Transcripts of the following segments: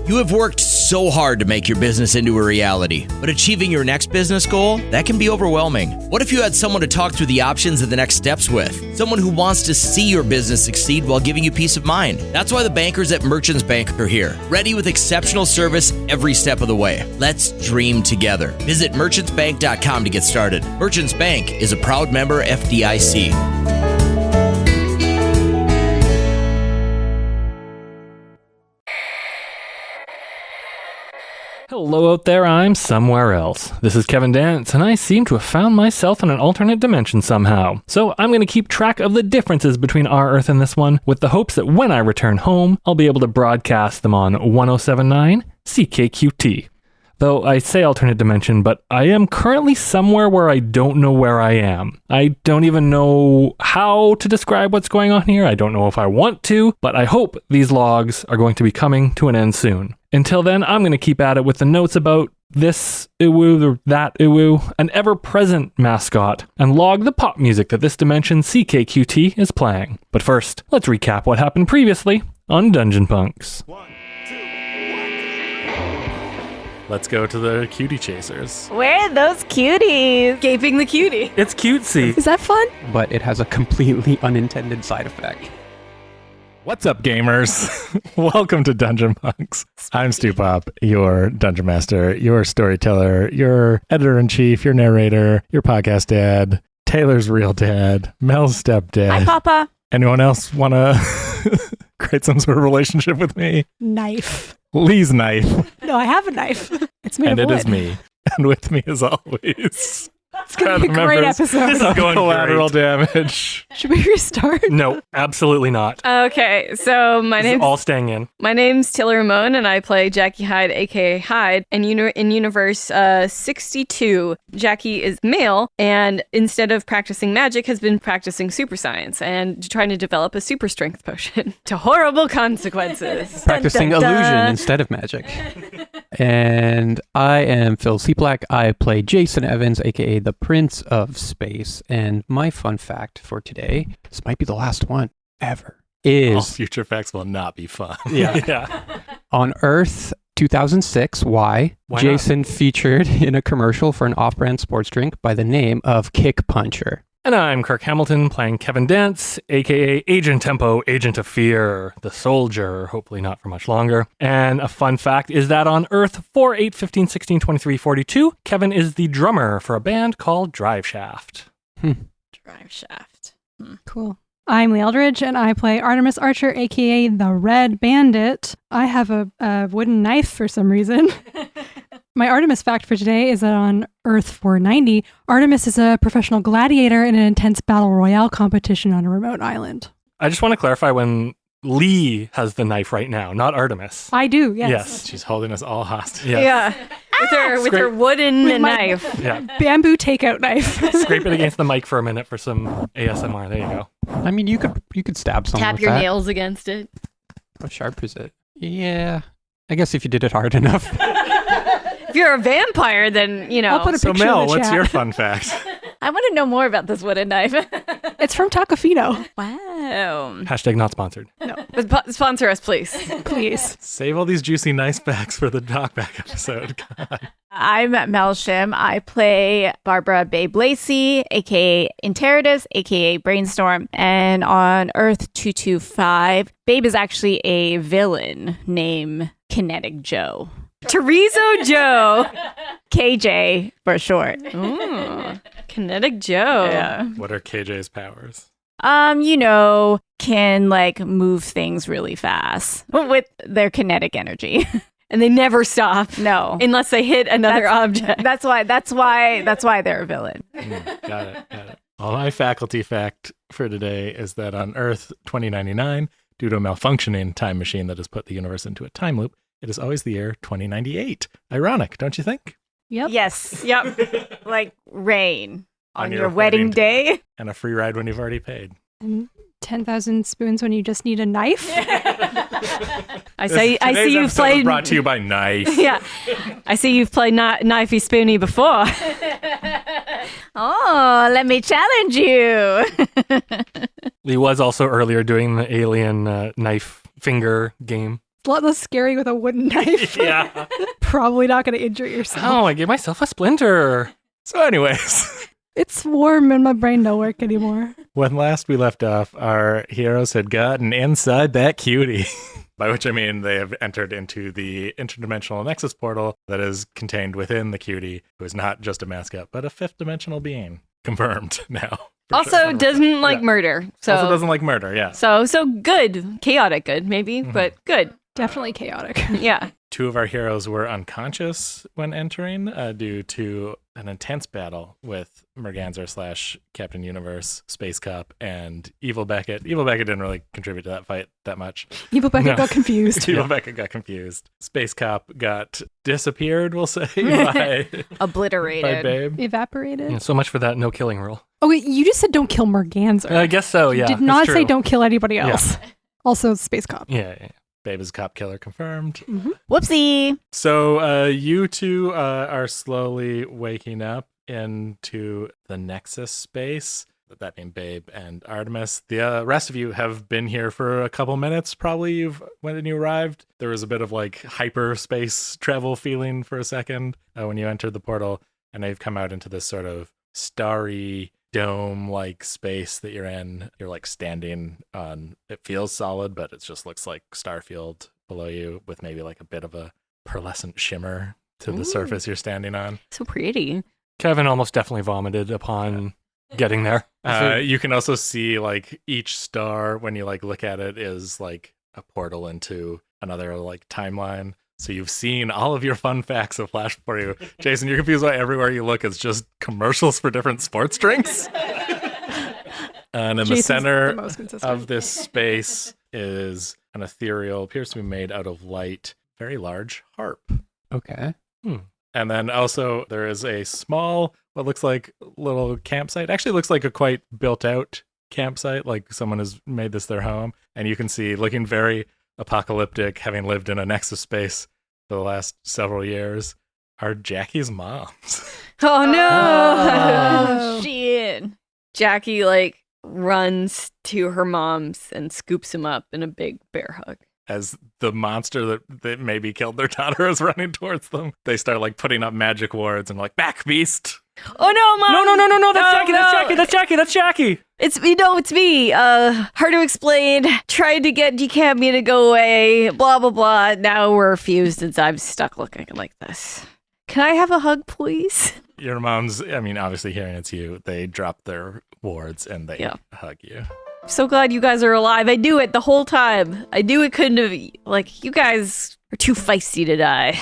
You have worked so hard to make your business into a reality, but achieving your next business goal, that can be overwhelming. What if you had someone to talk through the options and the next steps with? Someone who wants to see your business succeed while giving you peace of mind. That's why the bankers at Merchants Bank are here, ready with exceptional service every step of the way. Let's dream together. Visit merchantsbank.com to get started. Merchants Bank is a proud member FDIC. Hello out there, I'm somewhere else. This is Cadence, and I seem to have found myself in an alternate dimension somehow. So I'm going to keep track of the differences between our Earth and this one, with the hopes that when I return home, I'll be able to broadcast them on 107.9 CKQT. Though I say alternate dimension, but I am currently somewhere where I don't know where I am. I don't even know how to describe what's going on here. I don't know if I want to, but I hope these logs are going to be coming to an end soon. Until then, I'm going to keep at it with the notes about this Iwoo or that Iwoo, an ever-present mascot, and log the pop music that this dimension CKQT is playing. But first, let's recap what happened previously on Dungeon Punks. Let's go to the cutie chasers. Where are those cuties? Gaping the cutie. It's cutesy. Is that fun? But it has a completely unintended side effect. What's up, gamers? Welcome to Dungeon Punks. I'm Popp, your dungeon master, your storyteller, your editor-in-chief, your narrator, your podcast dad, Taylor's real dad, Mel's stepdad. Hi, Papa. Anyone else want to create some sort of relationship with me? Knife. Lee's knife. No, I have a knife. It's made and of wood. it is me. And with me as always. It's going to be a great episode. This is going collateral damage. Should we restart? No, absolutely not. Okay, so all staying in. My name's Taylor Ramone, and I play Jackie Hyde, aka Hyde. And in universe 62, Jackie is male, and instead of practicing magic, has been practicing super science and trying to develop a super strength potion to horrible consequences. Practicing Dun, dun, dun. illusion instead of magic. And I am Phil Cieplak. I play Jason Evans, aka the Prince of Space. And my fun fact for today, this might be the last one ever, is... All future facts will not be fun. Yeah. On Earth 2006, Why Jason not? Featured in a commercial for an off-brand sports drink by the name of Kick Puncher. And I'm Kirk Hamilton playing Cadence, aka Agent Tempo, Agent of Fear, the soldier, hopefully not for much longer. And a fun fact is that on Earth 4, 8, 15, 16, 23, 42, Kevin is the drummer for a band called Drive Shaft. Drive Shaft. Cool. I'm Leigh Eldridge, and I play Artemis Archer, aka the Red Bandit. I have a wooden knife for some reason. My Artemis fact for today is that on Earth 490, Artemis is a professional gladiator in an intense battle royale competition on a remote island. I just want to clarify when Leigh has the knife right now, not Artemis. I do, yes. Yes. She's holding us all hostage. Yeah. With her wooden knife. Yeah. Bamboo takeout knife. Scrape it against the mic for a minute for some ASMR. There you go. I mean, you could stab someone Tap with your that. nails against it. How sharp is it? Yeah. I guess if you did it hard enough. If you're a vampire, then, I'll put a So picture Mel, in the what's chat. your fun fact? I want to know more about this wooden knife. It's from Tacofino. Wow. Hashtag not sponsored. But sponsor us, please. Please. Save all these juicy nice facts for the talkback episode. God. I'm Mel Shim. I play Barbara Babe Lacey, aka Interitus, aka Brainstorm. And on Earth 225, Babe is actually a villain named Kinetic Joe. Teresa Joe. KJ for short. Ooh, Kinetic Joe. Yeah. What are KJ's powers? Can move things really fast with their kinetic energy. And they never stop. No. Unless they hit another object. That's why they're a villain. Got it. Well, my faculty fact for today is that on Earth 2099, due to a malfunctioning time machine that has put the universe into a time loop, it is always the year 2098. Ironic, don't you think? Yep. Yes. Yep. Like rain on your wedding day. And a free ride when you've already paid. And 10,000 spoons when you just need a knife. I see you've played. Brought to you by Knife. Yeah, I see you've played Knifey Spoony before. Oh, let me challenge you. He was also earlier doing the alien knife finger game. a lot less scary with a wooden knife. Yeah. Probably not going to injure yourself. Oh, I gave myself a splinter. So anyways, It's warm and my brain don't work anymore. when last we left off, our heroes had gotten inside that cutie. By which I mean they have entered into the interdimensional nexus portal that is contained within the cutie, who is not just a mascot, but a fifth dimensional being. Confirmed now. for Also sure. doesn't like Yeah. murder. So Also doesn't like murder, yeah. so good. Chaotic good, maybe, but good. Definitely chaotic. Yeah. Two of our heroes were unconscious when entering due to an intense battle with Merganser / Captain Universe, Space Cop, and Evil Beckett. Evil Beckett didn't really contribute to that fight that much. Evil Beckett got confused. Evil Beckett got confused. Space Cop got disappeared, we'll say, by Obliterated. Babe. Evaporated. Yeah, so much for that no killing rule. Oh, wait, you just said don't kill Merganser. I guess so, yeah. You did not it's say true. don't kill anybody else. Also, Space Cop. Yeah. Babe is cop killer confirmed. Whoopsie. So you two are slowly waking up into the Nexus space. That being Babe and Artemis. The rest of you have been here for a couple minutes, probably. When you arrived, there was a bit of like hyperspace travel feeling for a second when you entered the portal, and now you've come out into this sort of starry dome-like space that you're in. You're like standing on. It feels solid, but it just looks like Starfield below you, with maybe like a bit of a pearlescent shimmer to the surface you're standing on. So pretty. Kevin almost definitely vomited upon getting there. You can also see like each star when you like look at it is like a portal into another like timeline. So you've seen all of your fun facts have flashed for you. Jason, you're confused why everywhere you look it's just commercials for different sports drinks. And in the Jason's center the most consistent. of this space is an ethereal, appears to be made out of light, very large harp. Okay. And then also there is a small, what looks like little campsite. Actually looks like a quite built out campsite, like someone has made this their home. And you can see, looking very apocalyptic, having lived in a Nexus space for the last several years, are Jackie's moms. Oh Oh, no. shit. Jackie like runs to her mom's and scoops him up in a big bear hug. As the monster that maybe killed their daughter is running towards them, they start like putting up magic wards and like, back beast. Oh no, mom! No, that's No, Jackie, no. that's Jackie. It's me, no, it's me. Hard to explain. Tried to get Cambion to go away. Blah blah blah. Now we're fused and I'm stuck looking like this. Can I have a hug, please? Your mom's, I mean, obviously hearing it's you, they drop their wards and they Yeah. hug you. So glad you guys are alive. I knew it the whole time. I knew it couldn't have. Like, you guys are too feisty to die.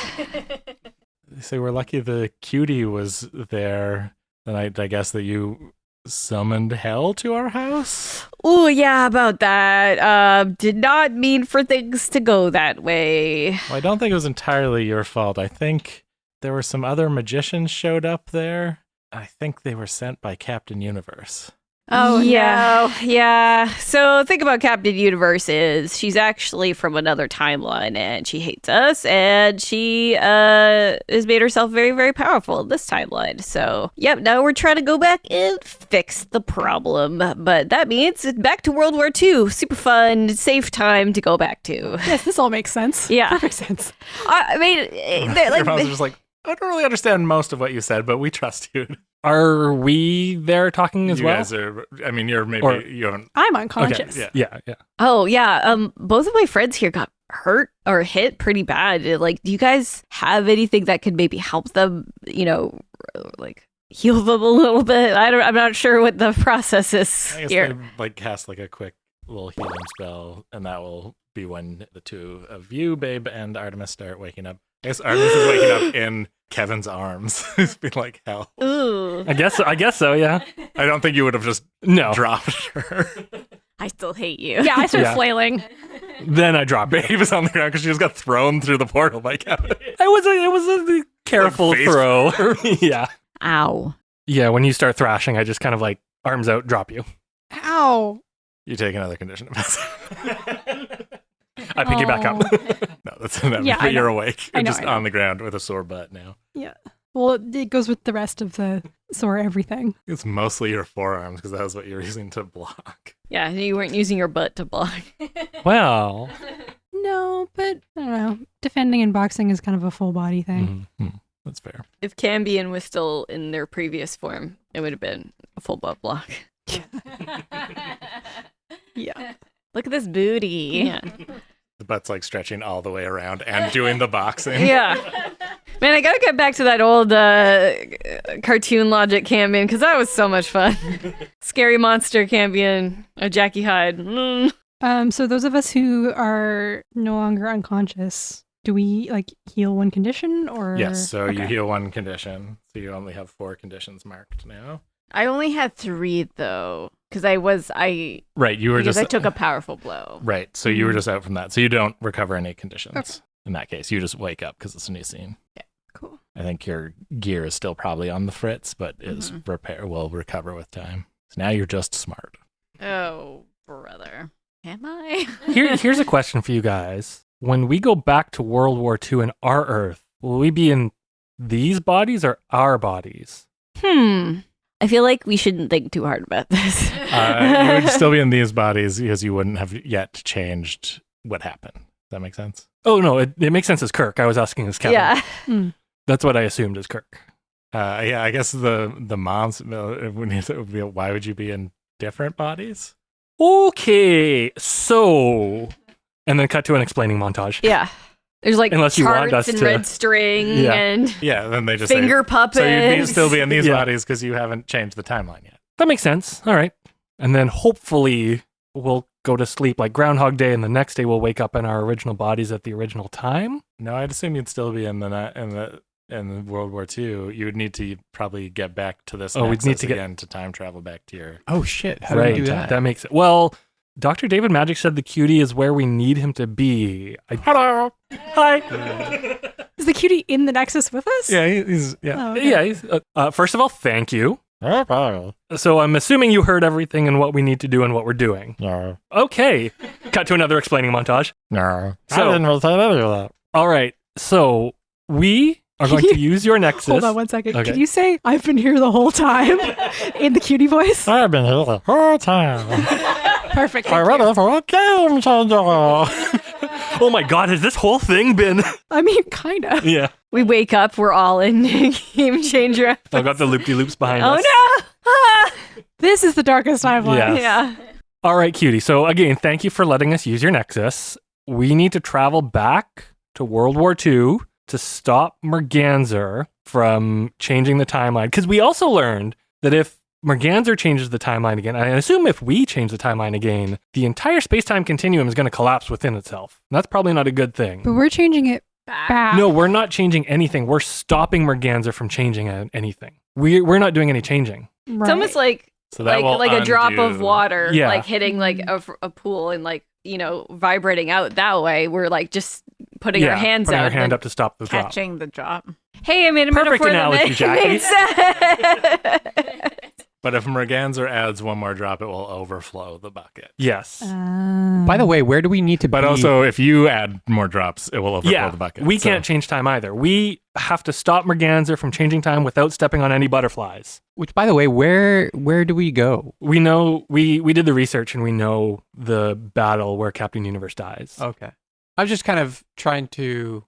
They say we're lucky the cutie was there the night, I guess, that you summoned hell to our house. Oh yeah, about that. Did not mean for things to go that way. Well, I don't think it was entirely your fault. I think there were some other magicians showed up there. I think they were sent by Captain Universe. Oh, yeah. So think about Captain Universe is she's actually from another timeline and she hates us and she has made herself very, very powerful in this timeline. So yep, now we're trying to go back and fix the problem. But that means it's back to World War II. Super fun, safe time to go back to. Yes, this all makes sense. Yeah. Perfect sense. I mean, Your mom's just like, I don't really understand most of what you said, but we trust you. Are we there talking as You well? guys are, I mean, you're maybe, Or- you haven't. I'm unconscious. yeah. Yeah. Oh yeah, both of my friends here got hurt or hit pretty bad. Like, do you guys have anything that could maybe help them? You know, like heal them a little bit. I'm not sure what the process is I guess here. they like cast like a quick little healing spell, and that will be when the two of you, Babe, and Artemis start waking up. I guess Artemis is waking up in Kevin's arms. He's been like hell. Ooh, I guess so, yeah. I don't think you would have just No. dropped her. I still hate you. Yeah, I start Yeah. flailing. Then I drop it. Babe is on the ground because she just got thrown through the portal by Kevin. It was a careful Like face throw. Yeah. Ow. Yeah, when you start thrashing, I just kind of like arms out, drop you. Ow. You take another condition of passive. I pick you back up. No, that's that Yeah, but I you're know. awake. I You're know, just I know. on the ground with a sore butt now. Yeah. Well, it goes with the rest of the sore everything. It's mostly your forearms because that was what you were using to block. yeah, you weren't using your butt to block. Well, No, but I don't know. Defending and boxing is kind of a full body thing. Mhm. That's fair. If Cambion was still in their previous form, it would have been a full butt block. Yeah. Look at this booty. Yeah. The butt's like stretching all the way around and doing the boxing. Yeah. Man, I gotta get back to that old cartoon logic Cambion, because that was so much fun. Scary monster Cambion, Jackie Hyde. So those of us who are no longer unconscious, do we like heal one condition or? Yes, so you Okay. heal one condition. So you only have 4 conditions marked now. I only had 3 though, because I Right, you were because just I took a powerful blow. right. So you were just out from that. So you don't recover any conditions in that case. You just wake up because it's a new scene. Cool. I think your gear is still probably on the fritz, but is will recover with time. So now you're just smart. Oh, brother. Am I? Here's a question for you guys. When we go back to World War II in our Earth, will we be in these bodies or our bodies? I feel like we shouldn't think too hard about this. You would still be in these bodies because you wouldn't have yet changed what happened. Does that make sense? Oh, no, it makes sense as Kirk. I was asking as Kevin. Yeah. That's what I assumed as Kirk. Yeah, I guess the moms. Why would you be in different bodies? Okay, so... And then cut to an explaining montage. Yeah. There's like Unless you want charts us and to- red string Yeah. and Yeah, then they just finger say, puppets. so you'd still be in these Yeah. bodies because you haven't changed the timeline yet. That makes sense. All right. And then hopefully we'll go to sleep like Groundhog Day, and the next day we'll wake up in our original bodies at the original time. No, I'd assume you'd still be in World War II. You would need to probably get back to this. Oh, we'd need to get- again to time travel back to your. Oh shit! How do we do that? That makes it. Well, Dr. David Magic said the cutie is where we need him to be. Hello. Hi. Is the cutie in the Nexus with us? Yeah, he's yeah. Oh, okay. Yeah. First of all, thank you. So I'm assuming you heard everything and what we need to do and what we're doing. No, Okay. Cut to another explaining montage. no. So- I didn't really say any of that. All right. So we are going to use your Nexus. Hold on one second. Okay. Can you say I've been here the whole time in the cutie voice? I've been here the whole time. Perfect. I'm Thank you. ready for a game changer. Oh my God, has this whole thing been? I mean, kind of. Yeah. we wake up, we're all in Game Changer. I've got the loop-de-loops behind Oh us. no! Ah! This is the darkest timeline. Yeah. Yeah. All right, cutie. So again, thank you for letting us use your Nexus. We need to travel back to World War II to stop Merganser from changing the timeline. Because we also learned that if Merganser changes the timeline again, I assume if we change the timeline again, the entire space-time continuum is going to collapse within itself. And that's probably not a good thing. But we're changing it back. No, we're not changing anything. We're stopping Merganser from changing anything. We're not doing any changing. Right. It's almost like So that will a drop of undo- water, Yeah. like hitting like a pool and like, you know, vibrating out that way. We're like just putting our hands putting out. our hand like, up to stop the drop. Catching the drop. Hey, I made a Perfect metaphor analogy, that made sense. But if Merganser adds one more drop, it will overflow the bucket. Yes. By the way, where do we need to But be? also, if you add more drops, it will overflow Yeah, the bucket. we So- can't change time either. We have to stop Merganser from changing time without stepping on any butterflies. Which, by the way, where do we go? We know, we did the research and we know the battle where Captain Universe dies. Okay. I was just kind of trying to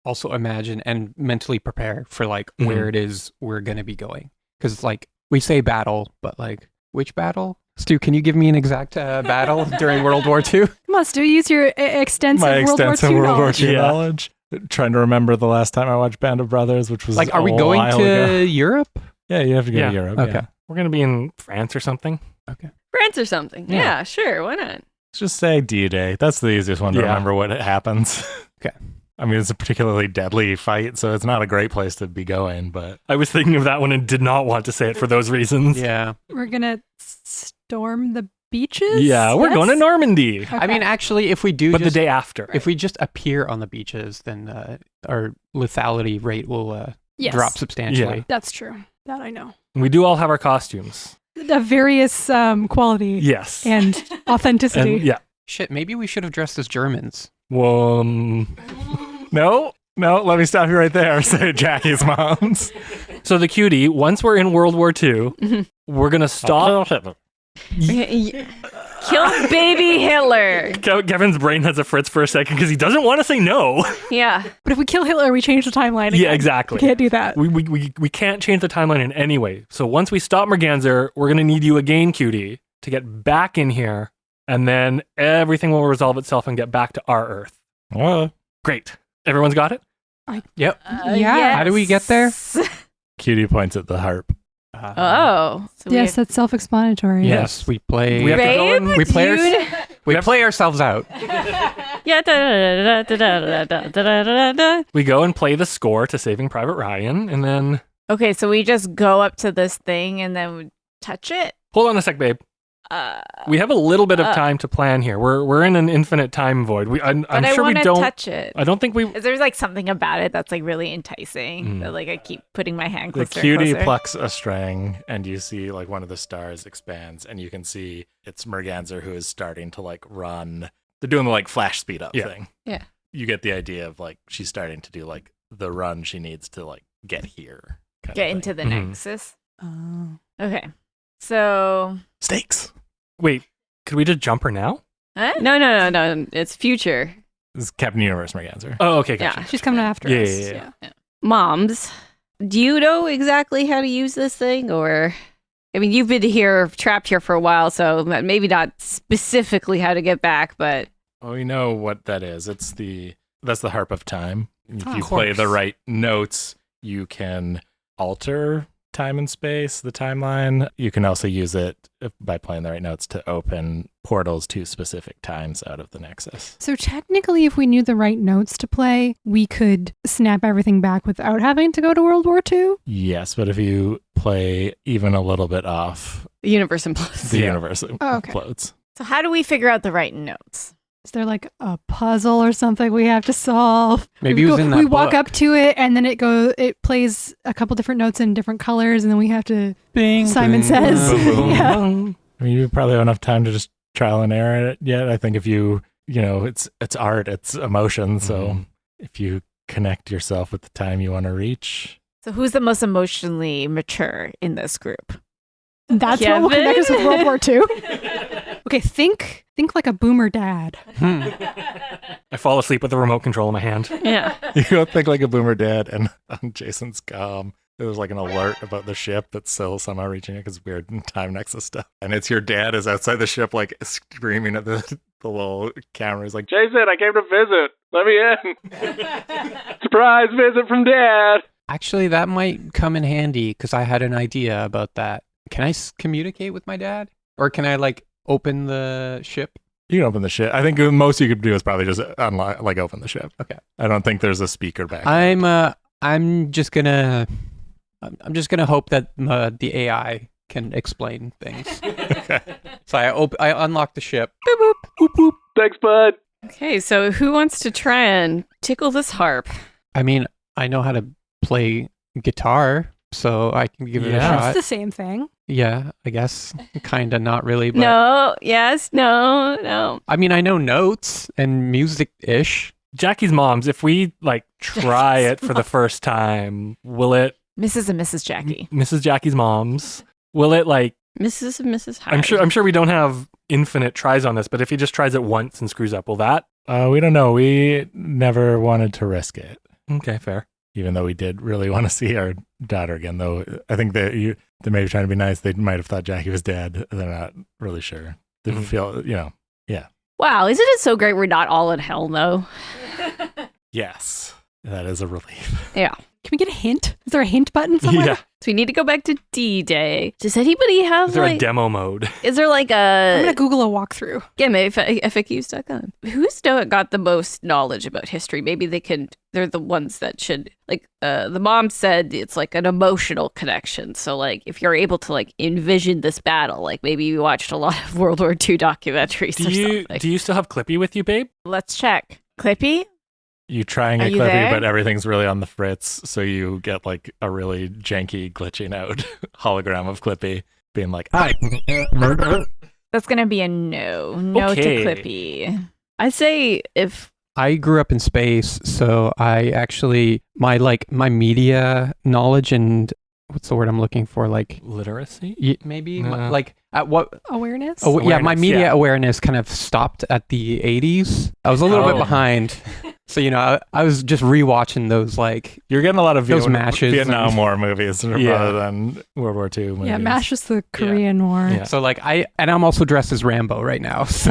also imagine and mentally prepare for like where it is we're going to be going. Because like we say battle, but like which battle? Stu, can you give me an exact battle during World War II? Come on, Stu, use your extensive My World extensive War II World War knowledge. II Yeah. knowledge. Trying to remember the last time I watched Band of Brothers, which was Like, are we a going while to ago. Europe? Yeah, you have to go Yeah. to Europe. Okay. Yeah. We're going to be in France or something. France or something. Yeah. Yeah, sure. Why not? Just say D-Day. That's the easiest one to Yeah. remember what happens. Okay. I mean, it's a particularly deadly fight, so it's not a great place to be going, but I was thinking of that one and did not want to say it for those reasons. Yeah. We're going to storm the beaches? Yeah, we're Yes? going to Normandy. Okay. I mean, actually, if we do But just, the day after. if we just appear on the beaches, then our lethality rate will Yes. drop substantially. Yeah. That's true. That I know. We do all have our costumes. Of various quality Yes. and authenticity. And, yeah. Shit, maybe we should have dressed as Germans. Well, no, let me stop you right there. Say Jackie's mom's. so the cutie, once we're in World War II, we're going to stop. Kill baby Hitler. Kevin's brain has a fritz for a second because he doesn't want to say no. Yeah. But if we kill Hitler, we change the timeline again. Yeah, exactly. We can't do that. We can't change the timeline in any way. So once we stop Merganser, we're going to need you again, cutie, to get back in here, and then everything will resolve itself and get back to our Earth. Great. Everyone's got it? Yep. Yeah. How do we get there? Cutie points at the harp. Oh. So we Yes, that's self-explanatory. Yes, we play. We have to go Babe, and we play, dude. we play ourselves out. Yeah. Da-da-da-da-da-da-da-da-da-da. we go and play the score to Saving Private Ryan, and then Okay, so we just go up to this thing and then we touch it. hold on a sec, babe. We have a little bit of time to plan here. We're in an infinite time void. I'm But sure I we want to don't. touch it. I don't think we. There's like something about it that's like really enticing. Mm. That like I keep putting my hand The closer. cutie and closer. plucks a string, and you see like one of the stars expands, and you can see it's Merganser who is starting to like run. They're doing the like flash speed up thing. Yeah. You get the idea of like she's starting to do like the run she needs to like get here. kind Get of into thing. the Mhm. nexus. Oh. Okay, so Stakes. Wait, could we just jump her now? huh? No. It's future. This is Captain Universe Merganser. Oh, okay, gotcha. Yeah. She's coming after Yeah, us. yeah, yeah. Moms, do you know exactly how to use this thing? Or, I mean, you've been here, trapped here for a while, so maybe not specifically how to get back, but Well, we know what that is. That's the harp of time. If Oh, you of play course. the right notes, you can alter time and space, the timeline. You can also use it by playing the right notes to open portals to specific times out of the Nexus. So technically, if we knew the right notes to play, we could snap everything back without having to go to World War II. Yes, but if you play even a little bit off, the universe implodes. the Yeah. universe Oh, okay. implodes. So how do we figure out the right notes? Is there like a puzzle or something we have to solve? Maybe it was in that we walk book. up to it and then it plays a couple different notes in different colors and then we have to Bing, Simon boom, says. boom, boom. Yeah. I mean, you probably have enough time to just trial and error it yet. I think if you it's art, it's emotion. So Mhm. if you connect yourself with the time you want to reach, So who's the most emotionally mature in this group? That's what will connect us with World War II. II. Okay, think like a boomer dad. I fall asleep with the remote control in my hand. Yeah. you don't think like a boomer dad. And on Jason's comm, there's like an alert about the ship that's still somehow reaching it because weird time nexus stuff. And it's your dad is outside the ship, like screaming at the little camera. He's like, Jason, I came to visit. Let me in. Surprise visit from dad. Actually, that might come in handy because I had an idea about that. Can I communicate with my dad? Or can I like open the ship? You can open the ship. I think the most you could do is probably just unlock, like open the ship. Okay. I don't think there's a speaker back. I'm just gonna hope that the AI can explain things. Okay. So I unlock the ship. Boop, boop, boop, boop. Thanks, bud. Okay, so who wants to try and tickle this harp? I mean, I know how to play guitar, so I can give it a Yeah. shot. It's the same thing. Yeah, I guess. Kinda, not really, but No, yes, no. I mean, I know notes and music-ish. Jackie's moms, if we like try it for the first time, will it, Mrs. and Mrs. Jackie. Mrs. Jackie's moms, will it like, Mrs. and Mrs. Hyde. I'm sure we don't have infinite tries on this, but if he just tries it once and screws up, will that? We don't know. We never wanted to risk it, Okay, fair. even though we did really want to see our daughter again. Though I think that they may be trying to be nice. They might have thought Jackie was dead. They're not really sure. They Mhm. feel, Wow, isn't it so great we're not all in hell, though? yes, that is a relief. Yeah. Can we get a hint? Is there a hint button somewhere? Yeah. So we need to go back to D-Day. Does anybody have Is there a like... demo mode? Is there like I'm a... gonna Google a walkthrough. FAQs.com. Who's got the most knowledge about history? Maybe they're the ones that should, like, the mom said it's like an emotional connection. So like, if you're able to like envision this battle, like maybe you watched a lot of World War II documentaries or something. Do you still have Clippy with you, babe? Let's check. Clippy? You try and Are get you Clippy, there? but everything's really on the fritz. So you get like a really janky glitching out hologram of Clippy being like, "Hi, murder." That's going to be a no. No Okay. to Clippy. I'd say if I grew up in space, so I actually my media knowledge and what's the word I'm looking for? Like Literacy? maybe No. like at what? Awareness? Oh yeah, my Awareness, media yeah. awareness kind of stopped at the 80s. I was a little bit Oh. behind, so I was just rewatching those like. You're getting a lot of Those matches Vietnam and- War movies Yeah. rather than World War II movies. Yeah, MASH is the Korean War. Yeah. So like I'm also dressed as Rambo right now. So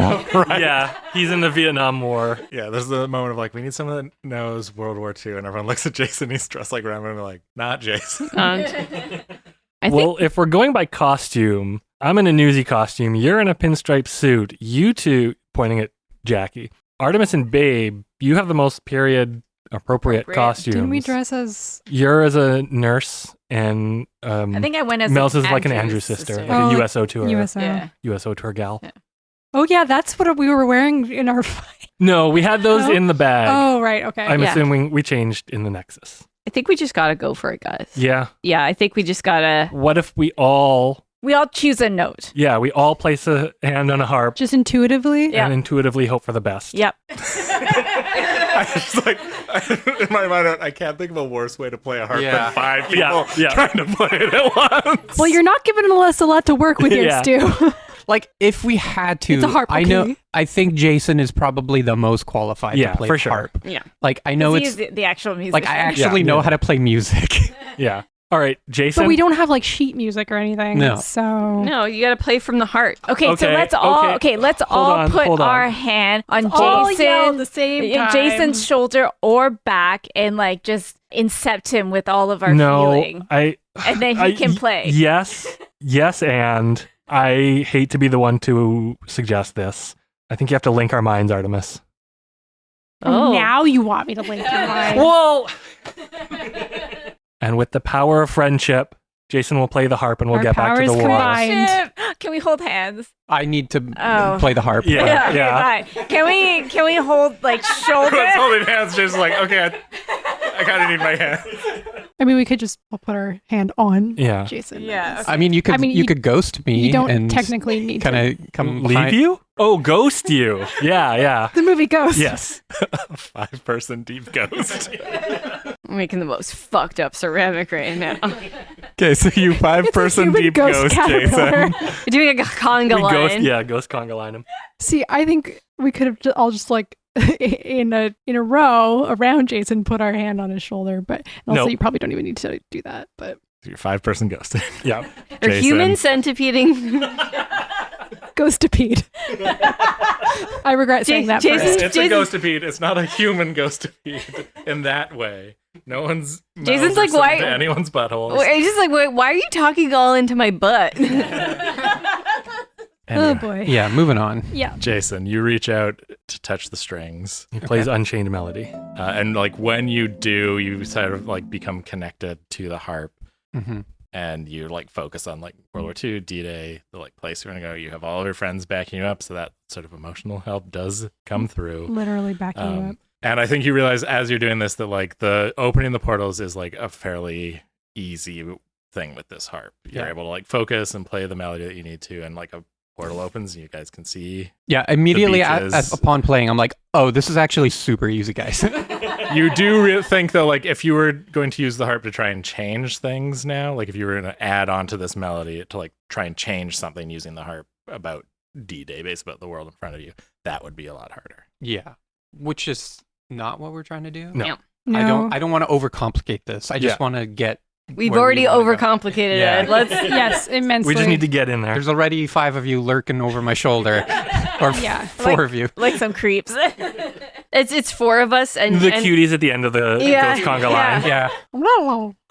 Yeah, he's in the Vietnam War. Yeah, there's the moment of like, we need someone that knows World War II, and everyone looks at Jason. He's dressed like Rambo, and we're like, not Jason. I think Well, if we're going by costume, I'm in a newsy costume. You're in a pinstripe suit. You two, pointing at Jackie, Artemis and Babe, you have the most period appropriate costumes. Didn't we dress as... You're as a nurse, and I think I went as Mel's is like an Andrew sister, like Oh, a USO tour. USO? Yeah. USO tour gal. Yeah. Oh, yeah, that's what we were wearing in our fight. No, we had those No? in the bag. Oh, right, okay. I'm Yeah. assuming we changed in the Nexus. I think we just gotta go for it, guys. Yeah. Yeah, I think we just gotta. What if we all choose a note. we all place a hand on a harp Just intuitively? Yeah. and intuitively hope for the best? Yep. I just like, in my mind, I can't think of a worse way to play a harp Yeah. than 5 people Yeah. trying to play it at once. Well, you're not giving us a lot to work with here, Yeah. Stu. like if we had to, It's a harp, okay? I think Jason is probably the most qualified Yeah, to play for the sure. harp. Yeah. Like I know He's it's the actual musician. like I actually Yeah. know Yeah. how to play music. Yeah. All right, Jason. But we don't have like sheet music or anything. No. So No, you gotta play from the heart. Okay, so Okay, let's all okay. let's Hold all on, put hold on. our hand on all yell at Jason, the same time. Jason's shoulder or back, and like just incept him with all of our feeling, I and then he can play. Yes, and I hate to be the one to suggest this. I think you have to link our minds, Artemis. Oh. Now you want me to link your mind. Whoa! And with the power of friendship, Jason will play the harp and we'll Our get back to the powers war. combined. Shit. Can we hold hands? I need to Oh. play the harp. Yeah. Okay, fine. Can we hold like shoulder? Everyone's holding hands, Jason's like, okay, I kind of need my hand. I mean, we could just put our hand on Yeah. Jason. Yeah, I mean, you could you could ghost me. You don't and technically need to. kind of come Leave behind. you? Oh, ghost you. Yeah. The movie Ghost. Yes. A 5-person deep ghost. I'm making the most fucked up ceramic right now. Okay, so you 5-person human deep ghost ghost, caterpillar. Jason. We're doing a conga We line. ghost conga line him. See, I think we could have all just like in a row around Jason, put our hand on his shoulder. But also, Nope. you probably don't even need to do that. But Your 5-person ghost. Yeah. Or Jason. human centipeding. ghostipede. I regret saying that. Jason- first. It's a ghostipede. It's not a human ghostipede in that way. No one's Jason's mouths are like, sent why- into anyone's buttholes. It's just like, why are you talking all into my butt? Oh boy. Yeah, moving on. Yeah. Jason, you reach out to touch the strings. He plays Unchained Melody. And like when you do, you sort of like become connected to the harp. hmm And you like focus on like World War II, D-Day, the like place you're gonna go. You have all of your friends backing you up, so that sort of emotional help does come through. Literally backing you up. And I think you realize as you're doing this that like the opening the portals is like a fairly easy thing with this harp. You're Yeah. able to like focus and play the melody that you need to, and like a portal opens and you guys can see. Yeah, immediately beaches. upon playing, I'm like, oh, this is actually super easy, guys. You do think though, like if you were going to use the harp to try and change things now, like if you were going to add on to this melody to like try and change something using the harp about D-Day, based about the world in front of you, that would be a lot harder. Yeah, which is not what we're trying to do. No. Yeah. No. I don't want to overcomplicate this. I just Yeah. want to get. We've where we already wanna go. overcomplicated Yeah. it. Let's. Yes, immensely. We just need to get in there. There's already 5 of you lurking over my shoulder, or Yeah. 4 of you. like some creeps. It's 4 of us, and The and cuties at the end of the Yeah, Ghost Conga yeah. line. Yeah.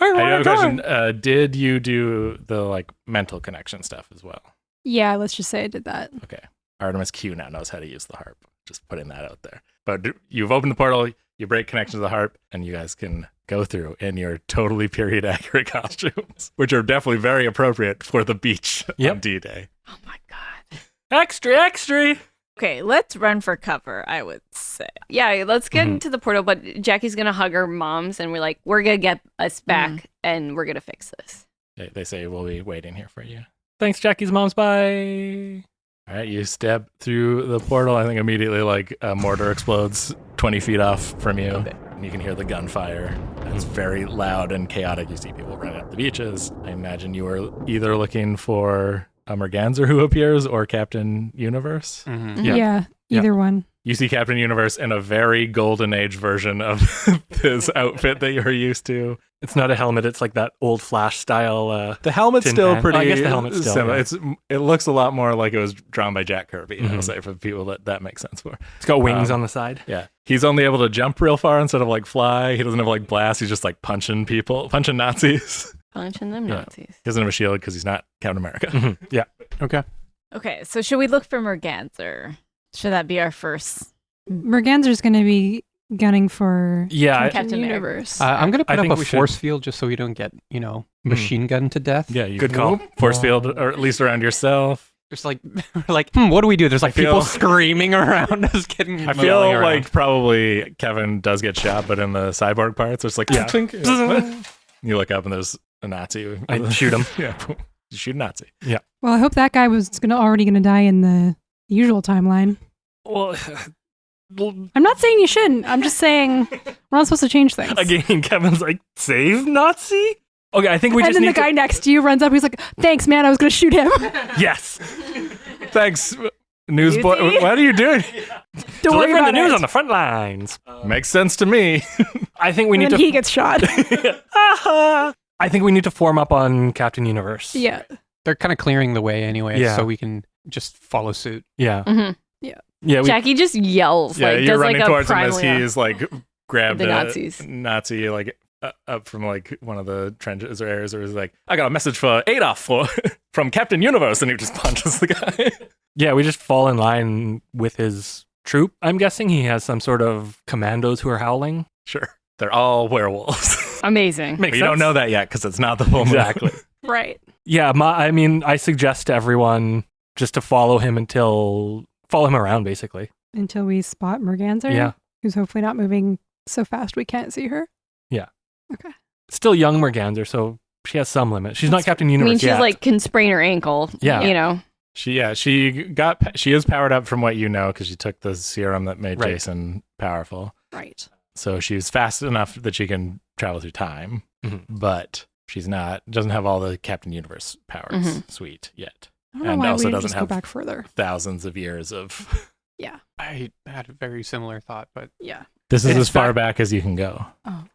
I have a question. Did you do the like mental connection stuff as well? Yeah, let's just say I did that. Okay. Artemis Q now knows how to use the harp. Just putting that out there. But you've opened the portal, you break connection to the harp, and you guys can go through in your totally period accurate costumes, which are definitely very appropriate for the beach Yep. on D-Day. oh my god. Extra. Okay, let's run for cover, I would say. Yeah, let's get Mhm. into the portal. But Jackie's gonna hug her moms, and we're gonna get us back, and we're gonna fix this. They say we'll be waiting here for you. Thanks, Jackie's moms. Bye. All right, you step through the portal. I think immediately like a mortar explodes 20 feet off from you. Okay. and you can hear the gunfire. It's very loud and chaotic. You see people running up the beaches. I imagine you were either looking for a Merganser who appears or Captain Universe. Mm-hmm. Yeah, either one. You see Captain Universe in a very golden age version of his outfit that you're used to. It's not a helmet. It's like that old Flash style. The helmet's Tin still Pan. pretty I guess the helmet's still, similar. yeah. It looks a lot more like it was drawn by Jack Kirby. Mhm. I'll say for people that makes sense for. It's got wings on the side. Yeah. He's only able to jump real far instead of like fly. He doesn't have like blast. He's just like punching Nazis. Punching them Yeah. Nazis. He doesn't have a shield because he's not Captain America. Mhm. Yeah. Okay. Okay, so should we look for Merganser? Should that be our first? Merganser's going to be gunning for Yeah. Captain America. Universe. I'm going to I put up think a we should- force field just so we don't get, machine gun to death. Yeah, you Good call. Force field, or at least around yourself. Just like, what do we do? There's like people feel- screaming around us getting I feel like probably Kevin does get shot, but in the cyborg parts, it's like, Yeah. clink. You look up and there's a Nazi. I shoot him. Yeah, you shoot a Nazi. Well, I hope that guy was already going to die in the usual timeline. Well, I'm not saying you shouldn't. I'm just saying we're not supposed to change things. again, Kevin's like, save Nazi? Okay, I think we and just then need the guy next to you runs up. He's like, "Thanks, man. I was going to shoot him." Yes. Thanks, newsboy. Newsy? What are you doing? Don't worry Delivering about the news it. on the front lines. Makes sense to me. I think we And need then to... he gets shot. I think we need to form up on Captain Universe. Yeah. They're kind of clearing the way anyway, Yeah. so we can just follow suit. Yeah. Mhm. Yeah. Jackie just yells. Yeah, like, you're does running like a towards him as primal yell. he's like grabbed The a Nazis. Nazi like up from like one of the trenches or areas, or he's like, I got a message for Adolf from Captain Universe, and he just punches the guy. Yeah, we just fall in line with his troop. I'm guessing he has some sort of commandos who are howling. Sure, they're all werewolves. Amazing. Makes But you don't sense. know that yet because it's not the full moon. Exactly. Right. Yeah, I suggest to everyone just to follow him around, basically. Until we spot Merganser. Yeah. Who's hopefully not moving so fast we can't see her. Still young Merganser, so she has some limit. She's not Captain I Universe mean, she's yet. like can sprain her ankle. Yeah. You know. She is powered up from what you know because she took the serum that made Right. Jason powerful. Right. So she's fast enough that she can travel through time, Mhm. but she's doesn't have all the Captain Universe powers Mhm. suite yet. I don't know And why also we didn't doesn't just go have- back further. Thousands of years of. I had a very similar thought, but Yeah. This is It's as far back- back as you can go.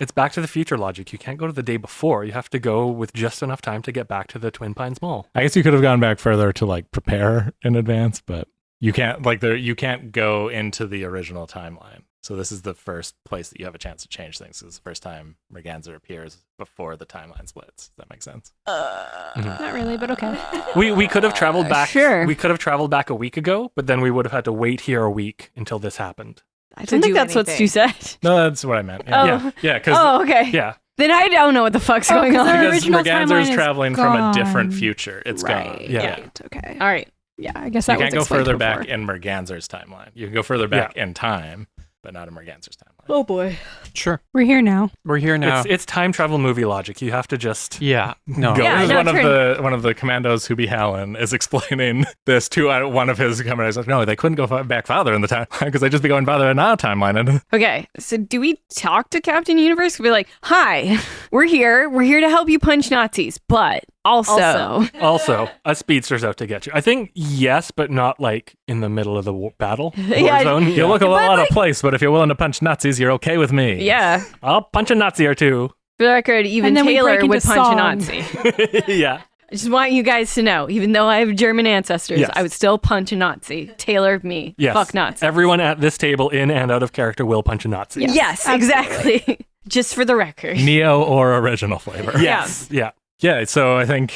It's Back to the Future logic. You can't go to the day before. You have to go with just enough time to get back to the Twin Pines Mall. I guess you could have gone back further to like prepare in advance, but you can't you can't go into the original timeline. So this is the first place that you have a chance to change things. It's the first time Merganser appears before the timeline splits. Does that make sense? Not really, but okay. We could have traveled back. Sure. We could have traveled back a week ago, but then we would have had to wait here a week until this happened. I To don't think do that's what anything. Stu said. No, that's what I meant. Oh. Yeah, yeah, because Oh, okay. Yeah. Then I don't know what the fuck's Oh, going 'cause on. they're- because original Merganser timeline is is traveling from a different gone. future. It's Right. gone. Yeah. Right. Okay. All right. Yeah, I guess You that was can't go explained further before. back in Merganser's timeline. You can go further back in time, but not in Merganser's timeline. Oh boy. sure. We're here now. We're here now. It's time travel movie logic. You have to just Yeah. No. Go. Yeah, This is no, one of the commandos who be Howlin is explaining this to one of his commandos. Like, no, they couldn't go back farther in the time because they just be going farther in our timeline. And Okay, so do we talk to Captain Universe? We'll be like, hi, we're here. We're here to help you punch Nazis, but also. also a speedster's out to get you. I think yes, but not like in the middle of the battle. Yeah, Warzone. you look a little But, out like- of place, but if you're willing to punch Nazis, you're okay with me. Yeah. I'll punch a Nazi or two. For the record, even And then we Taylor break would into punch a song. Nazi. Yeah. I just want you guys to know, even though I have German ancestors, Yes. I would still punch a Nazi. Taylor, me. Yes. Fuck Nazis. Everyone at this table, in and out of character, will punch a Nazi. Yes, Yes, exactly. Just for the record. Neo or original flavor. Yes. Yeah. Yeah, so I think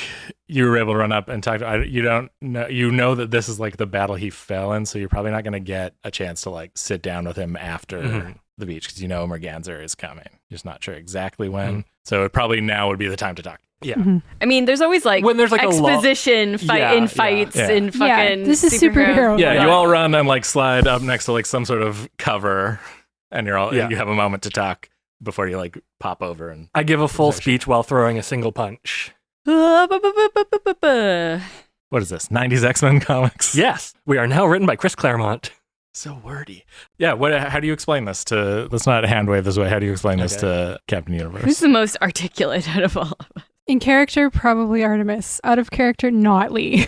you were able to run up and talk. You don't know. You know that this is like the battle he fell in, so you're probably not going to get a chance to like sit down with him after Mhm. the beach because you know Merganser is coming. You're just not sure exactly when. So it probably now would be the time to talk. Yeah. I mean, there's always like, When there's like exposition Yeah, in yeah, fights yeah. and fucking Yeah, this is superhero. Yeah, you all run and like slide up next to like some sort of cover, and Yeah. you have a moment to talk before you like pop over and. I give a full speech while throwing a single punch. What is this? 90s X-Men comics? Yes. We are now written by Chris Claremont. So wordy. Yeah, how do you explain this to... Let's not hand wave this way. How do you explain this to Captain Universe? Who's the most articulate out of all of us? In character, probably Artemis. Out of character, not Leigh.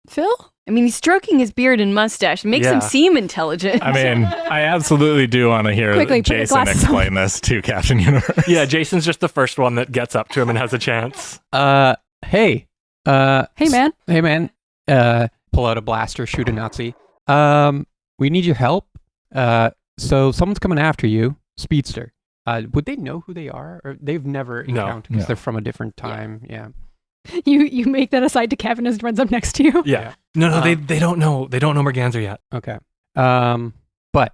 Phil? I mean, he's stroking his beard and mustache. It makes him seem intelligent. I mean, I absolutely do want to hear Quickly, put your Jason glasses explain this to Captain Universe. Yeah, Jason's just the first one that gets up to him and has a chance. Hey. Hey, man. Hey, man. Pull out a blaster, shoot a Nazi. We need your help. So someone's coming after you. Speedster. Would they know who they are? Or they've never encountered because they're from a different time. Yeah. You make that aside to Kevin as he runs up next to you. Yeah. No, they don't know. They don't know Merganser yet. Okay. But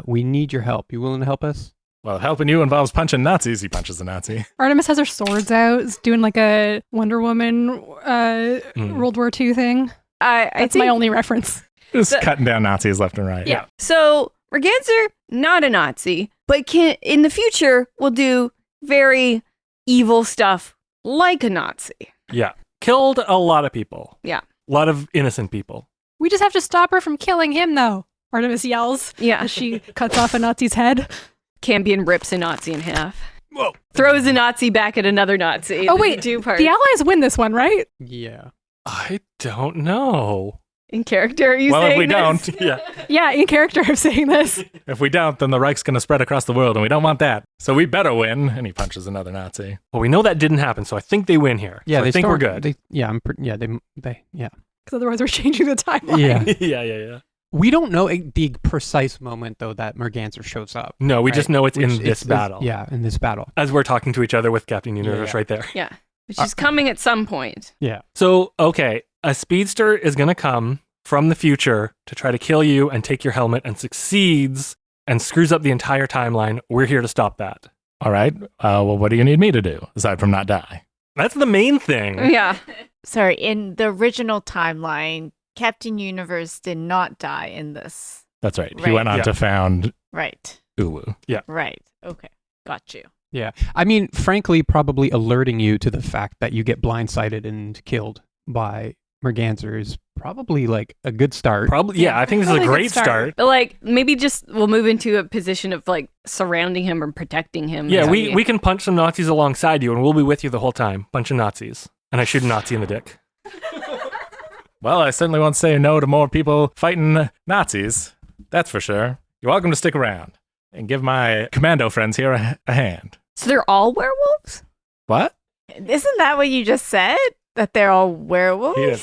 we need your help. You willing to help us? Well, helping you involves punching Nazis. He punches a Nazi. Artemis has her swords out, is doing like a Wonder Woman World War II thing. I That's think my only reference. Just cutting down Nazis left and right. Yeah. So Merganser, not a Nazi, but in the future will do very evil stuff like a Nazi. Yeah. Killed a lot of people. Yeah. A lot of innocent people. We just have to stop her from killing him, though. Artemis yells as she cuts off a Nazi's head. Cambion rips a Nazi in half. Whoa. Throws a Nazi back at another Nazi. Oh, wait. Two parts. The Allies win this one, right? Yeah. I don't know. In character, are you Well, saying if we this? don't, Yeah, in character, I'm saying this. if we don't, then the Reich's going to spread across the world, and we don't want that. So we better win. And he punches another Nazi. Well, we know that didn't happen, so I think they win here. Yeah, So I think we're good. Yeah. Because otherwise we're changing the timeline. Yeah. yeah. We don't know the precise moment, though, that Merganser shows up. No, we just know it's in Which this battle. In this battle. As we're talking to each other with Captain Universe Yeah. right there. Yeah. But she's coming at some point. Yeah. So, okay, a speedster is going to come from the future to try to kill you and take your helmet and succeeds and screws up the entire timeline. We're here to stop that. All right. Well, what do you need me to do, aside from not die? That's the main thing. Yeah. Sorry, in the original timeline, Captain Universe did not die in this. That's right. He Right. went on Yeah. to found Right. Ulu. Right. Okay. Got you. Yeah. I mean, frankly, probably alerting you to the fact that you get blindsided and killed by Merganser is probably like a good start. Probably, yeah, I think this is a Probably a good great start. start. But like, maybe just we'll move into a position of like surrounding him or protecting him. Yeah, as we can punch some Nazis alongside you and we'll be with you the whole time. Bunch of Nazis. And I shoot a Nazi in the dick. Well, I certainly won't say no to more people fighting Nazis. That's for sure. You're welcome to stick around and give my commando friends here a hand. So they're all werewolves? What? Isn't that what you just said? That they're all werewolves?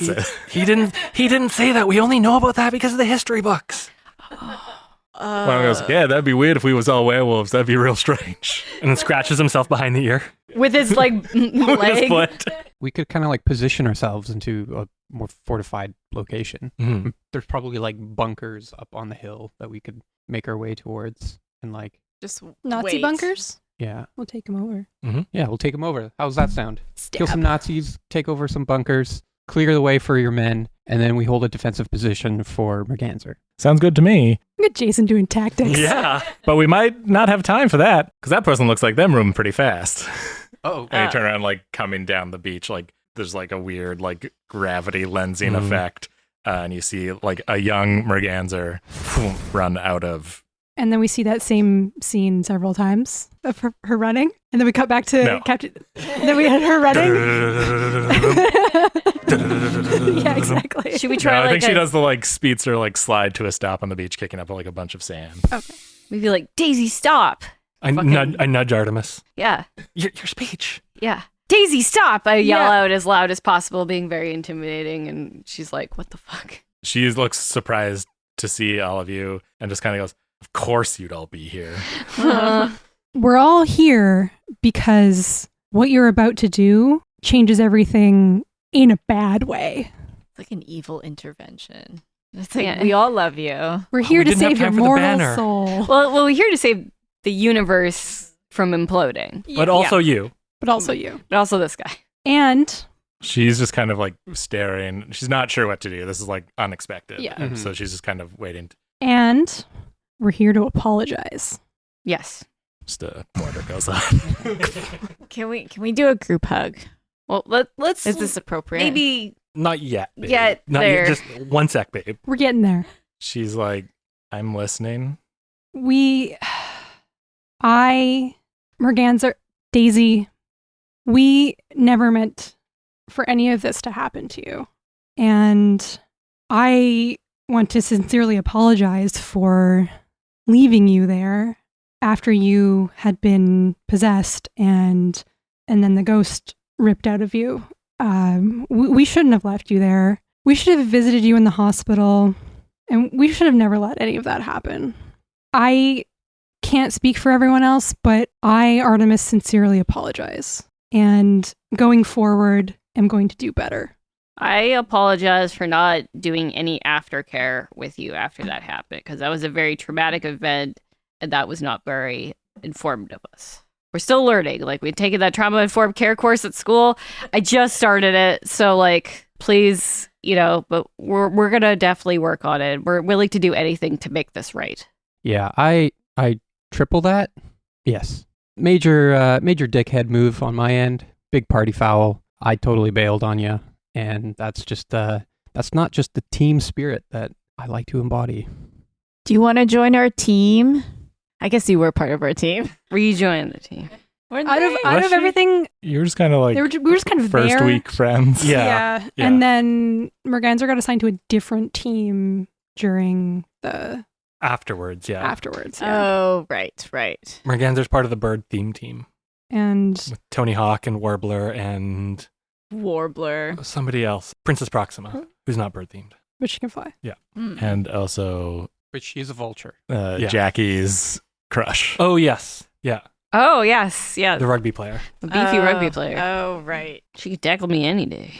He didn't say. He didn't say that. We only know about that because of the history books. One goes, yeah, that'd be weird if we was all werewolves. That'd be real strange. And then scratches himself behind the ear. With his like With his leg. foot. We could kind of like position ourselves into a more fortified location. Mhm. There's probably like bunkers up on the hill that we could make our way towards and like, Just Nazi wait. bunkers? yeah. We'll take them over. Yeah, we'll take them over. How's that sound? Kill Stab. some Nazis, take over some bunkers, clear the way for your men, and then we hold a defensive position for Merganser. Sounds good to me. Look at Jason doing tactics. Yeah. But we might not have time for that because that person looks like them moving pretty fast. Oh, And you turn around, like coming down the beach, like there's like a weird like gravity lensing effect, and you see like a young Merganser run out of. And then we see that same scene several times of her running. And then we cut back to No. Captain. And then we had her running. Yeah, exactly. Should we No, try I like think she does the like speedster like slide to a stop on the beach, kicking up like a bunch of sand. maybe like Daisy stop? I nudge Artemis. Yeah. Your speech. Yeah. Daisy stop! I yell Yeah. out as loud as possible, being very intimidating, and she's like, what the fuck? She looks surprised to see all of you and just kind of goes, "Of course you'd all be here." We're all here because what you're about to do changes everything in a bad way. It's like an evil intervention. It's like, Yeah. we all love you. We're here we to didn't have save your time for the mortal banner. soul. well, we're here to save the universe from imploding. But also you. But also you. But also this guy. And She's just kind of like staring. She's not sure what to do. This is like unexpected. Yeah. And so she's just kind of waiting. and we're here to apologize. Yes. Just a mortar goes up. Can we do a group hug? Well, let's Is this appropriate? maybe Not yet, babe. Yet Not there. yet. Just one sec, babe. We're getting there. She's like, I'm listening. Merganser, Daisy, we never meant for any of this to happen to you. And I want to sincerely apologize for leaving you there after you had been possessed and then the ghost ripped out of you. We shouldn't have left you there. We should have visited you in the hospital, and we should have never let any of that happen. I can't speak for everyone else, but I, Artemis, sincerely apologize. And going forward, am going to do better. I apologize for not doing any aftercare with you after that happened, because that was a very traumatic event, and that was not very informed of us. We're still learning. Like, we'd taken that trauma-informed care course at school. I just started it, so, like, please, but we're going to definitely work on it. We're willing to do anything to make this right. Yeah, I triple that. Yes. Major dickhead move on my end. Big party foul. I totally bailed on you. And that's not just the team spirit that I like to embody. Do you want to join our team? I guess you were part of our team. Rejoin the team. Out of everything, You were just kind of like we were just kind of first there. week friends. Yeah. And then Merganser got assigned to a different team during the Afterwards, yeah. afterwards. Yeah. Oh, right. Merganser's part of the bird theme team And with Tony Hawk and Warbler and Warbler. somebody else. Princess Proxima, who's not bird themed. but she can fly. And also But she's a vulture. Yeah. Jackie's crush. Oh, yes. Yeah. Oh, yes. Yeah. The rugby player. The beefy rugby player. Oh, right. She could tackle me any day.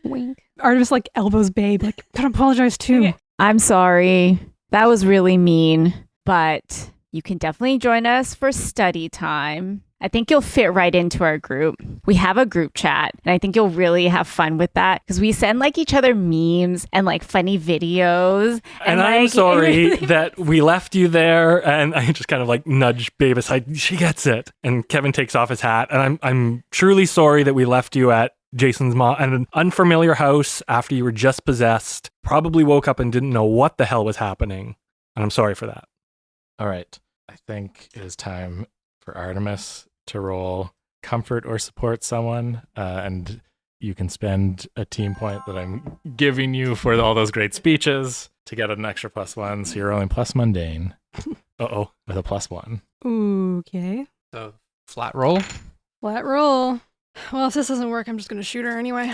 Wink. Artemis like elbows Babe, like, gotta apologize too. Okay. I'm sorry. That was really mean, but you can definitely join us for study time. I think you'll fit right into our group. We have a group chat, and I think you'll really have fun with that because we send like each other memes and like funny videos. And I'm sorry that we left you there. And I just kind of like nudge Babe aside. She gets it. And Kevin takes off his hat. And I'm truly sorry that we left you at Jason's mom and an unfamiliar house after you were just possessed. Probably woke up and didn't know what the hell was happening. And I'm sorry for that. All right. I think it is time for Artemis to roll comfort or support someone. And you can spend a team point that I'm giving you for all those great speeches to get an extra +1. So you're rolling plus mundane. Uh-oh. With a +1. Okay. So flat roll. Flat roll. Well, if this doesn't work, I'm just gonna shoot her anyway.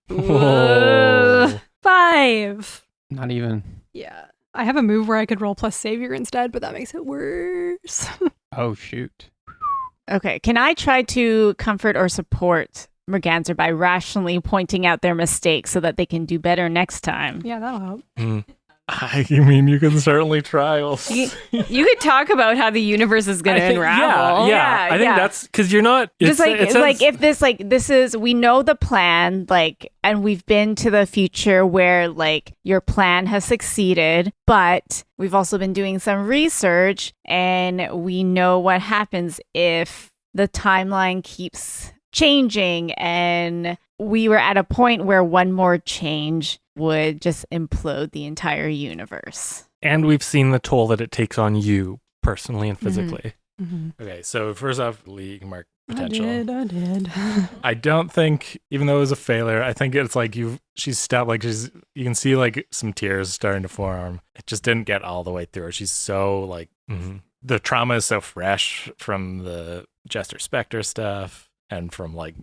Whoa. 5. Not even. Yeah. I have a move where I could roll plus savior instead, but that makes it worse. Oh, shoot. Okay, can I try to comfort or support Merganser by rationally pointing out their mistakes so that they can do better next time? Yeah, that'll help. I mean, you can certainly try. We'll see. You could talk about how the universe is going to unravel. Yeah. I think that's because you're not. Just if this is, we know the plan, like, and we've been to the future where like your plan has succeeded, but we've also been doing some research and we know what happens if the timeline keeps changing, and we were at a point where one more change would just implode the entire universe. And we've seen the toll that it takes on you personally and physically. Mm-hmm. Okay, so first off, Leigh, you can mark potential. I did. I don't think, even though it was a failure, I think it's like she's stopped, like you can see like some tears starting to form. It just didn't get all the way through her. She's so like, the trauma is so fresh from the Jester Spectre stuff and from like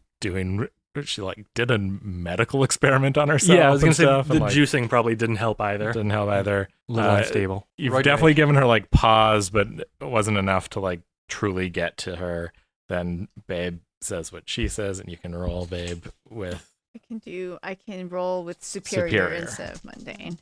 she like did a medical experiment on herself. Yeah, I was going to say stuff, the and, like, juicing probably didn't help either. didn't help either. A little unstable. You've definitely given her like pause, but it wasn't enough to like truly get to her. Then Babe says what she says, and you can roll Babe with. I can roll with superior. Instead of mundane.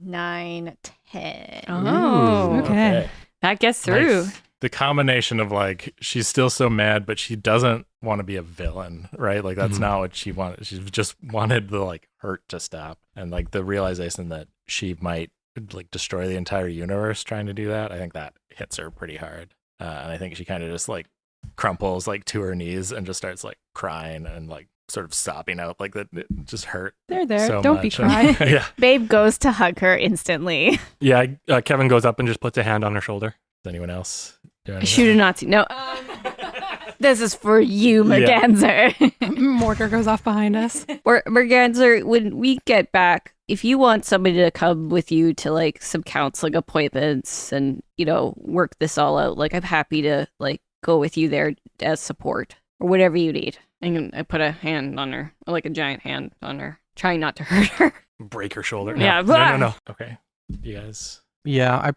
9, 10. Oh, okay. That gets through. Nice. The combination of like she's still so mad, but she doesn't want to be a villain, right? Like that's not what she wanted. She just wanted the like hurt to stop, and like the realization that she might like destroy the entire universe trying to do that. I think that hits her pretty hard, and I think she kind of just like crumples like to her knees and just starts like crying and like sort of sobbing out like that. It just hurt. They're there. So Don't be much. crying. Yeah. Babe goes to hug her instantly. Yeah, Kevin goes up and just puts a hand on her shoulder. Does anyone else do I anything? shoot a Nazi. No. This is for you, Merganser. Mortar goes off behind us. Or Merganser, when we get back, if you want somebody to come with you to like some counseling appointments and, work this all out, like I'm happy to like go with you there as support or whatever you need. And I put a hand on her, like a giant hand on her, trying not to hurt her. Break her shoulder. Yeah. No. Okay. You guys. Yeah, I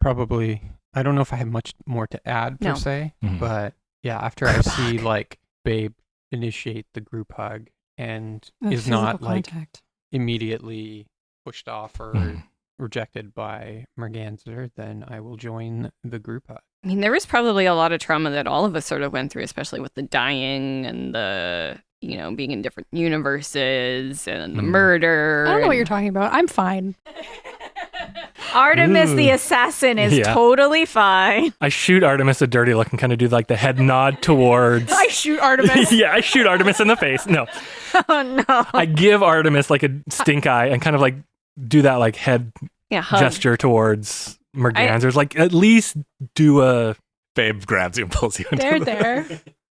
don't know if I have much more to add per No. se, Mhm. but yeah, after I see like Babe initiate the group hug and is not like contact. immediately pushed off or Mhm. rejected by Merganser, then I will join the group hug. I mean, there was probably a lot of trauma that all of us sort of went through, especially with the dying and the, being in different universes and the murder. I don't know what and- you're talking about. I'm fine. Artemis, the Ooh. assassin, is Yeah. totally fine. I shoot Artemis a dirty look and kind of do like the head nod towards. I shoot Artemis. Yeah, I shoot Artemis in the face. No, Oh, no. I give Artemis like a stink eye and kind of like do that like head Yeah, hug. gesture towards Merganser's. Like at least do a. Babe grabs you and pulls you into There, the there.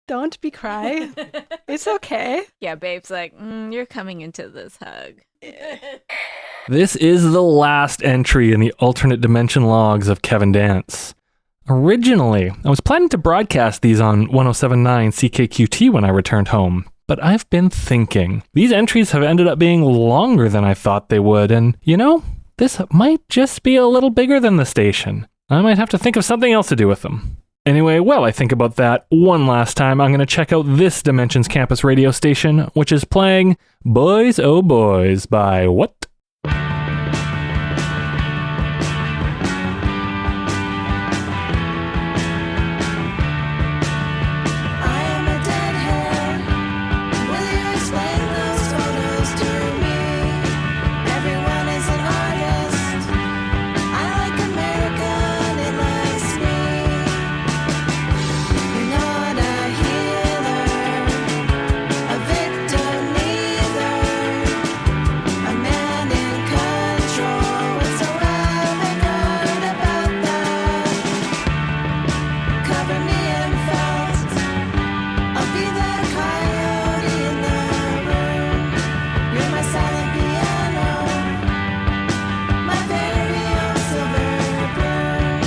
Don't be cry. It's okay. Yeah, Babe's like, you're coming into this hug. This is the last entry in the alternate dimension logs of Kevin Dance. Originally, I was planning to broadcast these on 107.9 CKQT when I returned home, but I've been thinking. These entries have ended up being longer than I thought they would, and this might just be a little bigger than the station. I might have to think of something else to do with them. Anyway, while I think about that one last time, I'm going to check out this Dimensions campus radio station, which is playing Boys Oh Boys by what? I am a deadhead. Will you explain those photos to me? Everyone is an artist. I like America and it likes me. You're not a healer, a victim neither. A man in control. What's so good about that? Cover me in felt. I'll be the coyote in the room. You're my silent piano, my very own silver broom.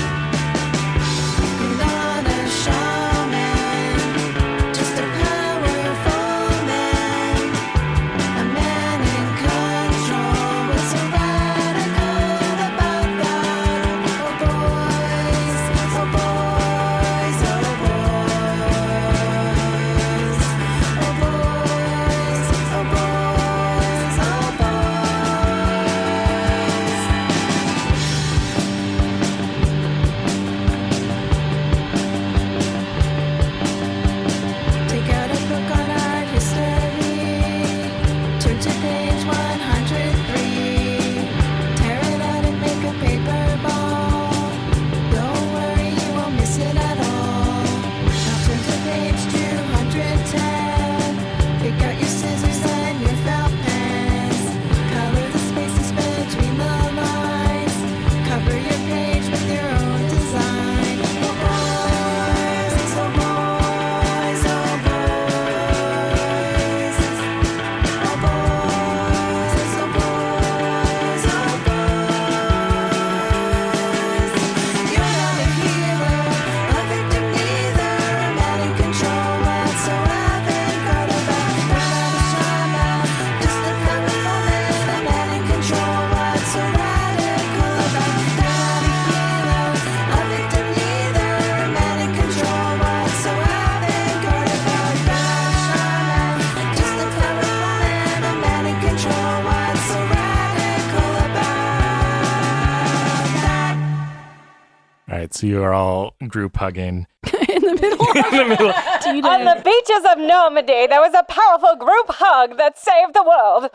You're not a shaman, just a powerful man. A man in control. What's so radical about that? Oh boys, oh boys, oh boys. Oh boys, oh boys, oh boys. Take out a book on art history. Turn to page 103. Tear it out and make a paper ball. Don't worry, you won't miss it at all. Now turn to page 210. Pick out your scissors and your felt pens. Color the spaces between the lines. Cover your page with your own design. Oh boys, oh boys, oh boys. Oh boys, oh boys, oh boys. You're not a healer, a victim neither. A man in control whatsoever. Got about that shaman, just a powerful man. A man in control what's so radical about that? Healer, a victim neither. A man in control whatsoever. Got about that shaman, just a powerful man. A man in control what's so radical about that? All right, so you are all group hugging. In the middle. On the beaches of Normandy, there was a powerful group hug that saved the world.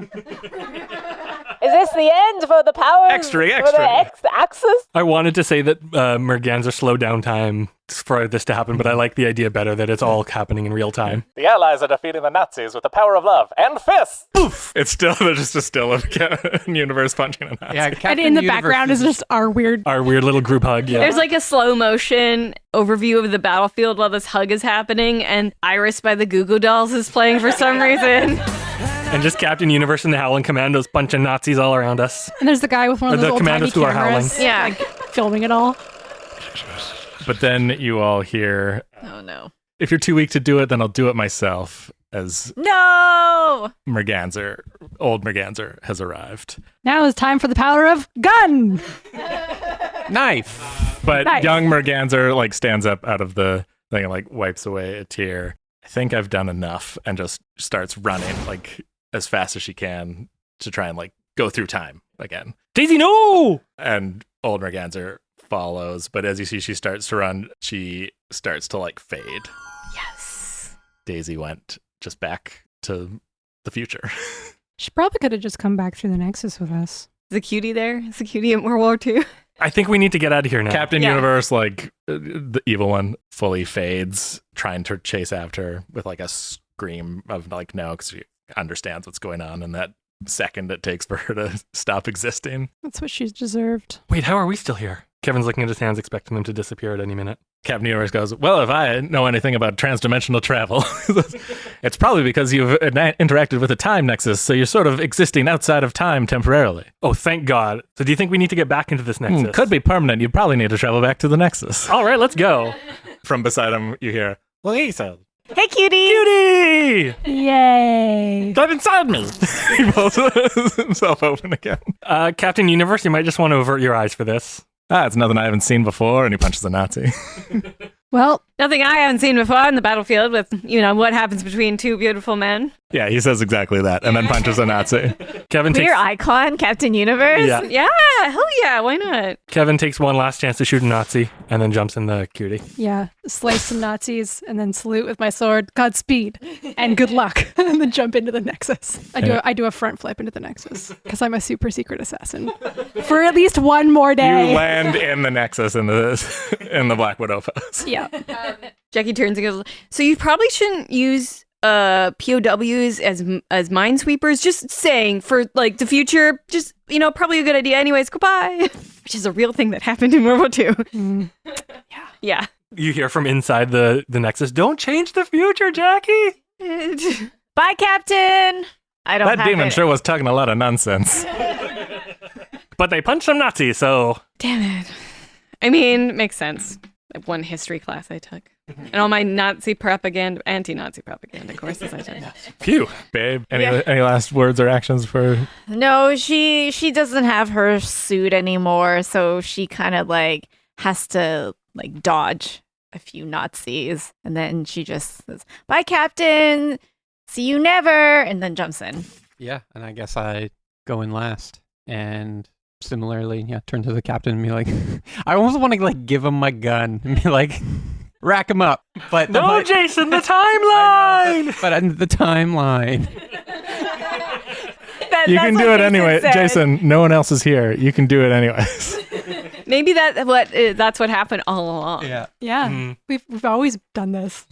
Is this the end for the power? Extra, For extra. the Axis? I wanted to say that Merganser slow down time for this to happen, but I like the idea better that it's all happening in real time. The Allies are defeating the Nazis with the power of love and fists. Oof! It's still just a still of Universe punching a Nazi. Yeah, And Captain in the Universe background is just our weird. Our weird little group hug. Yeah. There's like a slow motion overview of the battlefield while this hug is happening, and Iris by the Goo Goo Dolls is playing for some reason. And just Captain Universe and the Howling Commandos punching Nazis all around us. And there's the guy with one of The those old tiny commandos who are cameras, howling. Yeah. like, filming it all. But then you all hear, Oh no. if you're too weak to do it, then I'll do it myself, as No! Merganser, old Merganser, has arrived. Now is time for the power of gun. Knife. But Nice. young Merganser like stands up out of the thing and like wipes away a tear. I think I've done enough, and just starts running like as fast as she can to try and like go through time again. Daisy, no! And old Merganser follows, but as you see she starts to run, she starts to like fade. Yes. Daisy went just back to the future. She probably could have just come back through the Nexus with us. Is the cutie there? Is the cutie in World War II? I think we need to get out of here now. Captain Yeah. Universe, like the evil one, fully fades, trying to chase after her with like a scream of like no, because she understands what's going on in that second it takes for her to stop existing. That's what she's deserved. Wait, how are we still here? Kevin's looking at his hands, expecting them to disappear at any minute. Captain Universe goes, well, if I know anything about transdimensional travel, it's probably because you've interacted with a time nexus, so you're sort of existing outside of time temporarily. Oh, thank God. So do you think we need to get back into this nexus? Could be permanent. You probably need to travel back to the nexus. All right, let's go. From beside him, you hear, Lacey, Hey, cutie! Cutie! Yay. get inside me. He pulls himself open again. Captain Universe, you might just want to avert your eyes for this. It's nothing I haven't seen before, and he punches a Nazi. Well, Nothing I haven't seen before in the battlefield with, what happens between two beautiful men. Yeah, he says exactly that, and then punches a Nazi. Kevin We're takes your icon, Captain Universe. Yeah. Yeah, hell yeah, why not? Kevin takes one last chance to shoot a Nazi and then jumps in the cutie. yeah, slice some Nazis and then salute with my sword. Godspeed and good luck, and then jump into the Nexus. I do a front flip into the Nexus because I'm a super secret assassin for at least one more day. You land in the Nexus in the Black Widow pose. Yeah. Jackie turns and goes, so you probably shouldn't use POWs as minesweepers. Just saying, for like the future, just, probably a good idea anyways. Goodbye. Which is a real thing that happened in World War II. Mm. Yeah. You hear from inside the Nexus, don't change the future, Jackie! Bye, Captain! I don't That have demon it. sure was talking a lot of nonsense. But they punched some Nazis, so... Damn it. I mean, it makes sense. Like one history class I took. And all my Nazi propaganda, anti-Nazi propaganda courses I took. Phew. Babe, any last words or actions for... No, she doesn't have her suit anymore, so she kind of like has to like dodge a few Nazis, and then she just says, "Bye, Captain. See you never," and then jumps in. Yeah, and I guess I go in last. And similarly, turn to the captain and be like, I almost want to like give him my gun and be like, rack him up. But No, Jason, the timeline! But in the timeline. You can do it anyway. Jason, no one else is here. You can do it anyways. Maybe that's what happened all along. Yeah. Yeah. Mm. We've always done this.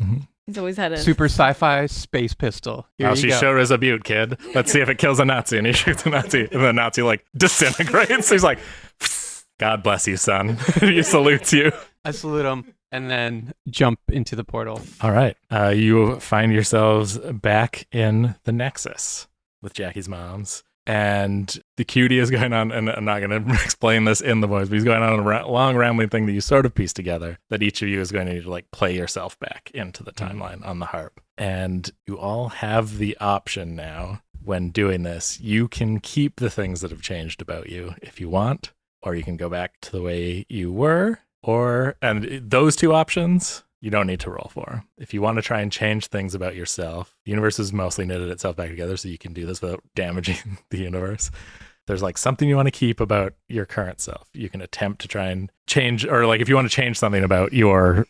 He's always had a Super sci-fi space pistol. Here you She go. sure is a beaut, kid. Let's see if it kills a Nazi. And he shoots a Nazi, and the Nazi like disintegrates. He's like, God bless you, son. He salutes you. I salute him and then jump into the portal. All right. You find yourselves back in the Nexus with Jackie's moms. And the cutie is going on, and I'm not going to explain this in the voice, but he's going on a long rambling thing that you sort of piece together, that each of you is going to need to like play yourself back into the timeline on the harp. And you all have the option now, when doing this, you can keep the things that have changed about you if you want, or you can go back to the way you were, and those two options you don't need to roll for. If you want to try and change things about yourself, the universe has mostly knitted itself back together, so you can do this without damaging the universe. There's like something you want to keep about your current self. You can attempt to try and change, or like if you want to change something about your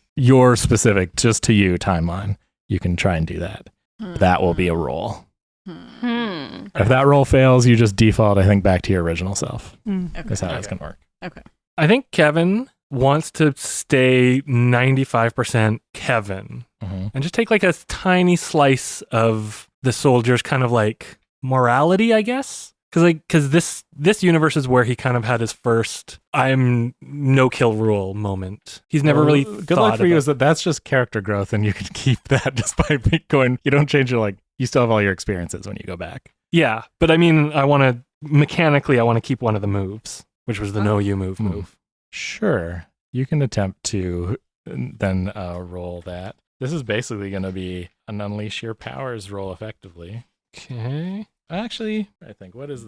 specific, just to you timeline, you can try and do that. That will be a roll. If that roll fails, you just default, I think, back to your original self. Mm. Okay. That's how that's going to work. Okay. I think Kevin wants to stay 95% Kevin and just take like a tiny slice of the soldier's kind of like morality, I guess. Because this universe is where he kind of had his first "I'm no kill rule" moment. He's never really good luck for you is that's just character growth, and you can keep that just by going. You don't change your you still have all your experiences when you go back. Yeah, but I mean, I want to keep one of the moves, which was the no you move. Sure, you can attempt to then roll that. This is basically going to be an unleash your powers roll effectively. Okay. Actually, I think this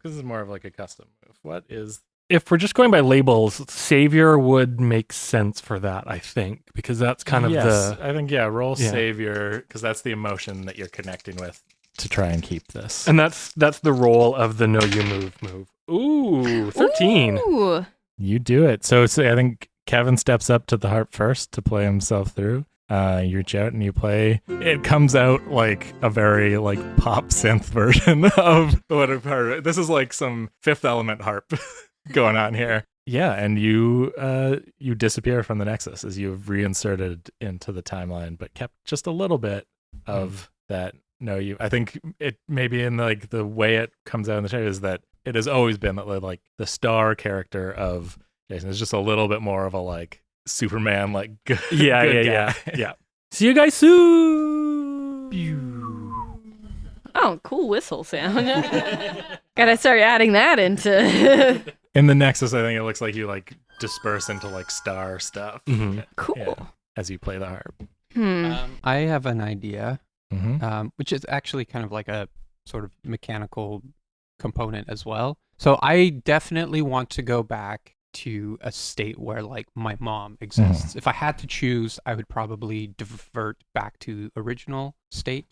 is more of like a custom move. What is if we're just going by labels, Savior would make sense for that, I think, because that's kind of I think roll Savior because that's the emotion that you're connecting with to try and keep this. And that's the role of the no you move. Ooh, 13. Ooh. You do it. So I think Kevin steps up to the harp first to play himself through. You reach out and you play. It comes out like a very like pop synth version of whatever. This is like some Fifth Element harp going on here. Yeah, and you disappear from the Nexus as you've reinserted into the timeline, but kept just a little bit of that. No, I think it maybe in like the way it comes out in the show is that it has always been that like the star character of Jason is just a little bit more of a like Superman, like good guy. Yeah. See you guys soon. Oh, cool whistle sound. Gotta start adding that into. In the Nexus, I think it looks like you like disperse into like star stuff. Cool. As you play the harp. I have an idea, Mm-hmm. which is actually kind of like a sort of mechanical component as well. So I definitely want to go back to a state where like my mom exists. If I had to choose, I would probably divert back to original state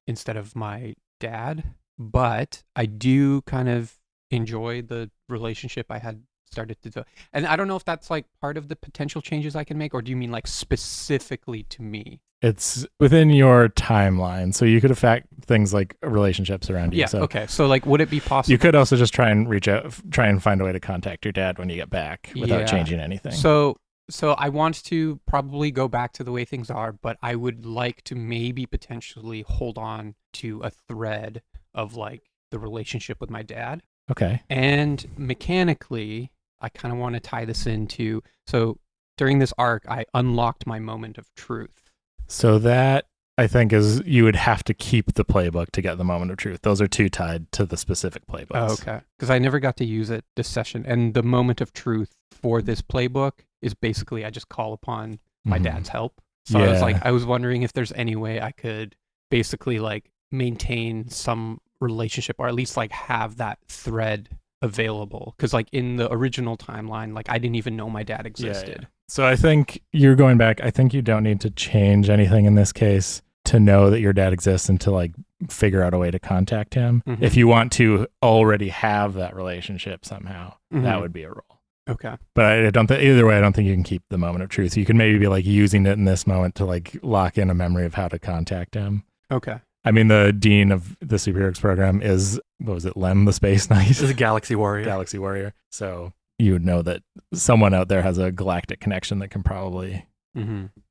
instead of my dad. But I do kind of enjoy the relationship I had started to do. And I don't know if that's like part of the potential changes I can make, or do you mean like specifically to me? It's within your timeline, so you could affect things like relationships around you. Yeah, So okay. So like, would it be possible? you could also just try and reach out, try and find a way to contact your dad when you get back without Yeah. changing anything. So I want to probably go back to the way things are, but I would like to maybe potentially hold on to a thread of like the relationship with my dad. Okay. And mechanically, I kind of want to tie this into, so during this arc, I unlocked my moment of truth. So that I think is you would have to keep the playbook to get the moment of truth. Those are two tied to the specific playbooks. Oh, okay. Because I never got to use it this session. And the moment of truth for this playbook is basically I just call upon my dad's help. So I was wondering if there's any way I could basically like maintain some relationship, or at least like have that thread available. Because like in the original timeline, like I didn't even know my dad existed. So I think you're going back. I think you don't need to change anything in this case to know that your dad exists and to like figure out a way to contact him. If you want to already have that relationship somehow, that would be a role. Okay. But I don't think either way, I don't think you can keep the moment of truth. You can maybe be like using it in this moment to like lock in a memory of how to contact him. Okay. I mean, the dean of the Superheroes program is, what was it, Lem the Space Knight? This is a Galaxy Warrior. Galaxy Warrior. So you would know that someone out there has a galactic connection that can probably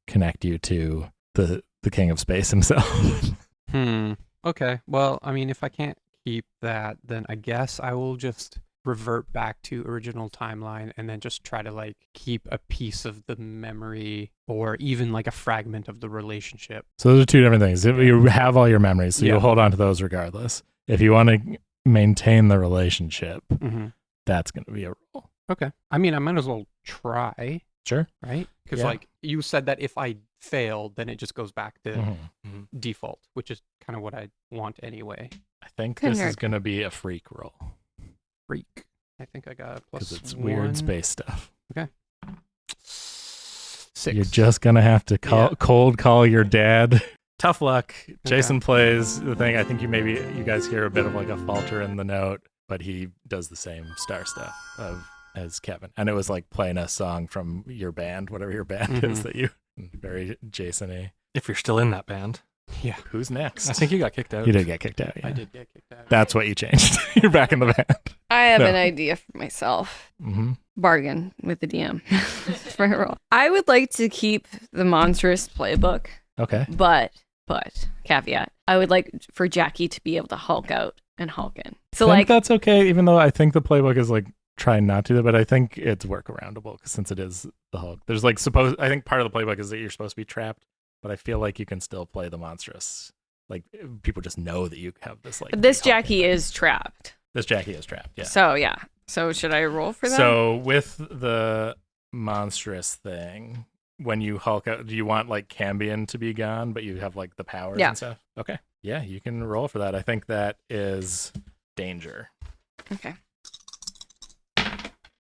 connect you to the King of Space himself. Okay. Well, I mean, if I can't keep that, then I guess I will just revert back to original timeline and then just try to like keep a piece of the memory or even like a fragment of the relationship. So those are two different things. If you have all your memories, so you'll hold on to those regardless. If you want to maintain the relationship, that's going to be a role. Okay. I mean, I might as well try. Sure. Right? Because like you said that if I fail, then it just goes back to default, which is kind of what I want anyway. I think this is going to be a freak roll. Freak. I think I got a plus because it's 1. weird space stuff. Okay. 6. You're just gonna have to cold call your dad. Tough luck. Jason plays the thing. I think you guys hear a bit of like a falter in the note, but he does the same star stuff as Kevin, and it was like playing a song from your band, whatever your band is that you very Jason-y. If you're still in that band. Yeah. Who's next? I think you got kicked out. You did get kicked out. Yeah. I did get kicked out. That's what you changed. You're back in the band. I have an idea for myself. bargain with the DM for a roll. I would like to keep the monstrous playbook, Okay. but caveat, I would like for Jackie to be able to Hulk out and Hulk in. So I think like, that's okay, even though I think the playbook is like trying not to do that, but I think it's workaroundable since it is the Hulk. There's like I think part of the playbook is that you're supposed to be trapped, but I feel like you can still play the monstrous. Like people just know that you have this like. but this Hulk Jackie in. is trapped. This Jackie is trapped. Yeah. So yeah. So should I roll for that? So with the monstrous thing, when you Hulk out, do you want like Cambion to be gone, but you have like the powers Yeah. and stuff? Okay. Yeah, you can roll for that. I think that is danger. Okay.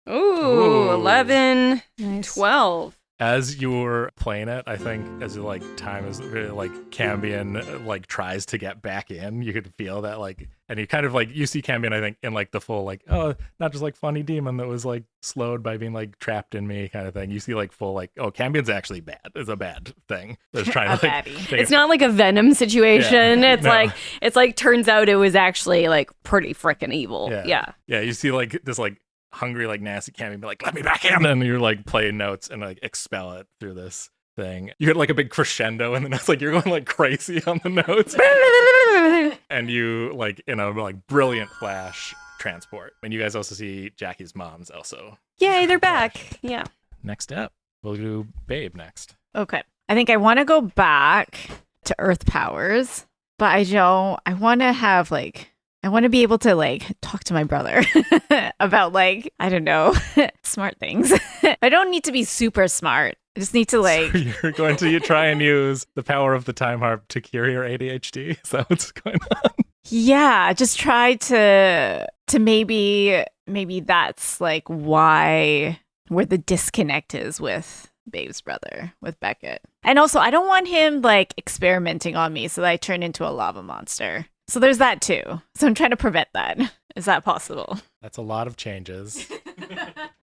Ooh, 11, Nice. 12. As you're playing it, I think as like time is really like Cambion like tries to get back in, you could feel that like, and you kind of like you see Cambion, I think, in like the full like, oh, not just like funny demon that was like slowed by being like trapped in me kind of thing. You see like full like, oh, Cambion's actually bad. It's a bad thing. That's trying A to like. baddie. take It's it- not like a Venom situation. Yeah. It's No. like turns out it was actually like pretty freaking evil. Yeah. Yeah. Yeah, you see like this like hungry like nasty Cambion be like, let me back in, and you're like playing notes and like expel it through this thing. You get like a big crescendo and then it's like you're going like crazy on the notes. And you like in a like brilliant flash transport. And you guys also see Jackie's mom's also. Yay, they're back. Yeah. Next up, we'll do Babe next. Okay. I think I want to go back to Earth powers, but I want to have like, I want to be able to like talk to my brother about like, I don't know, smart things. I don't need to be super smart. I just need to like, So you're going to try and use the power of the time harp to cure your ADHD? Is that what's going on? yeah, just try to maybe that's like where the disconnect is with Babe's brother, with Beckett. And also, I don't want him like experimenting on me so that I turn into a lava monster. So there's that too. So I'm trying to prevent that. Is that possible? That's a lot of changes.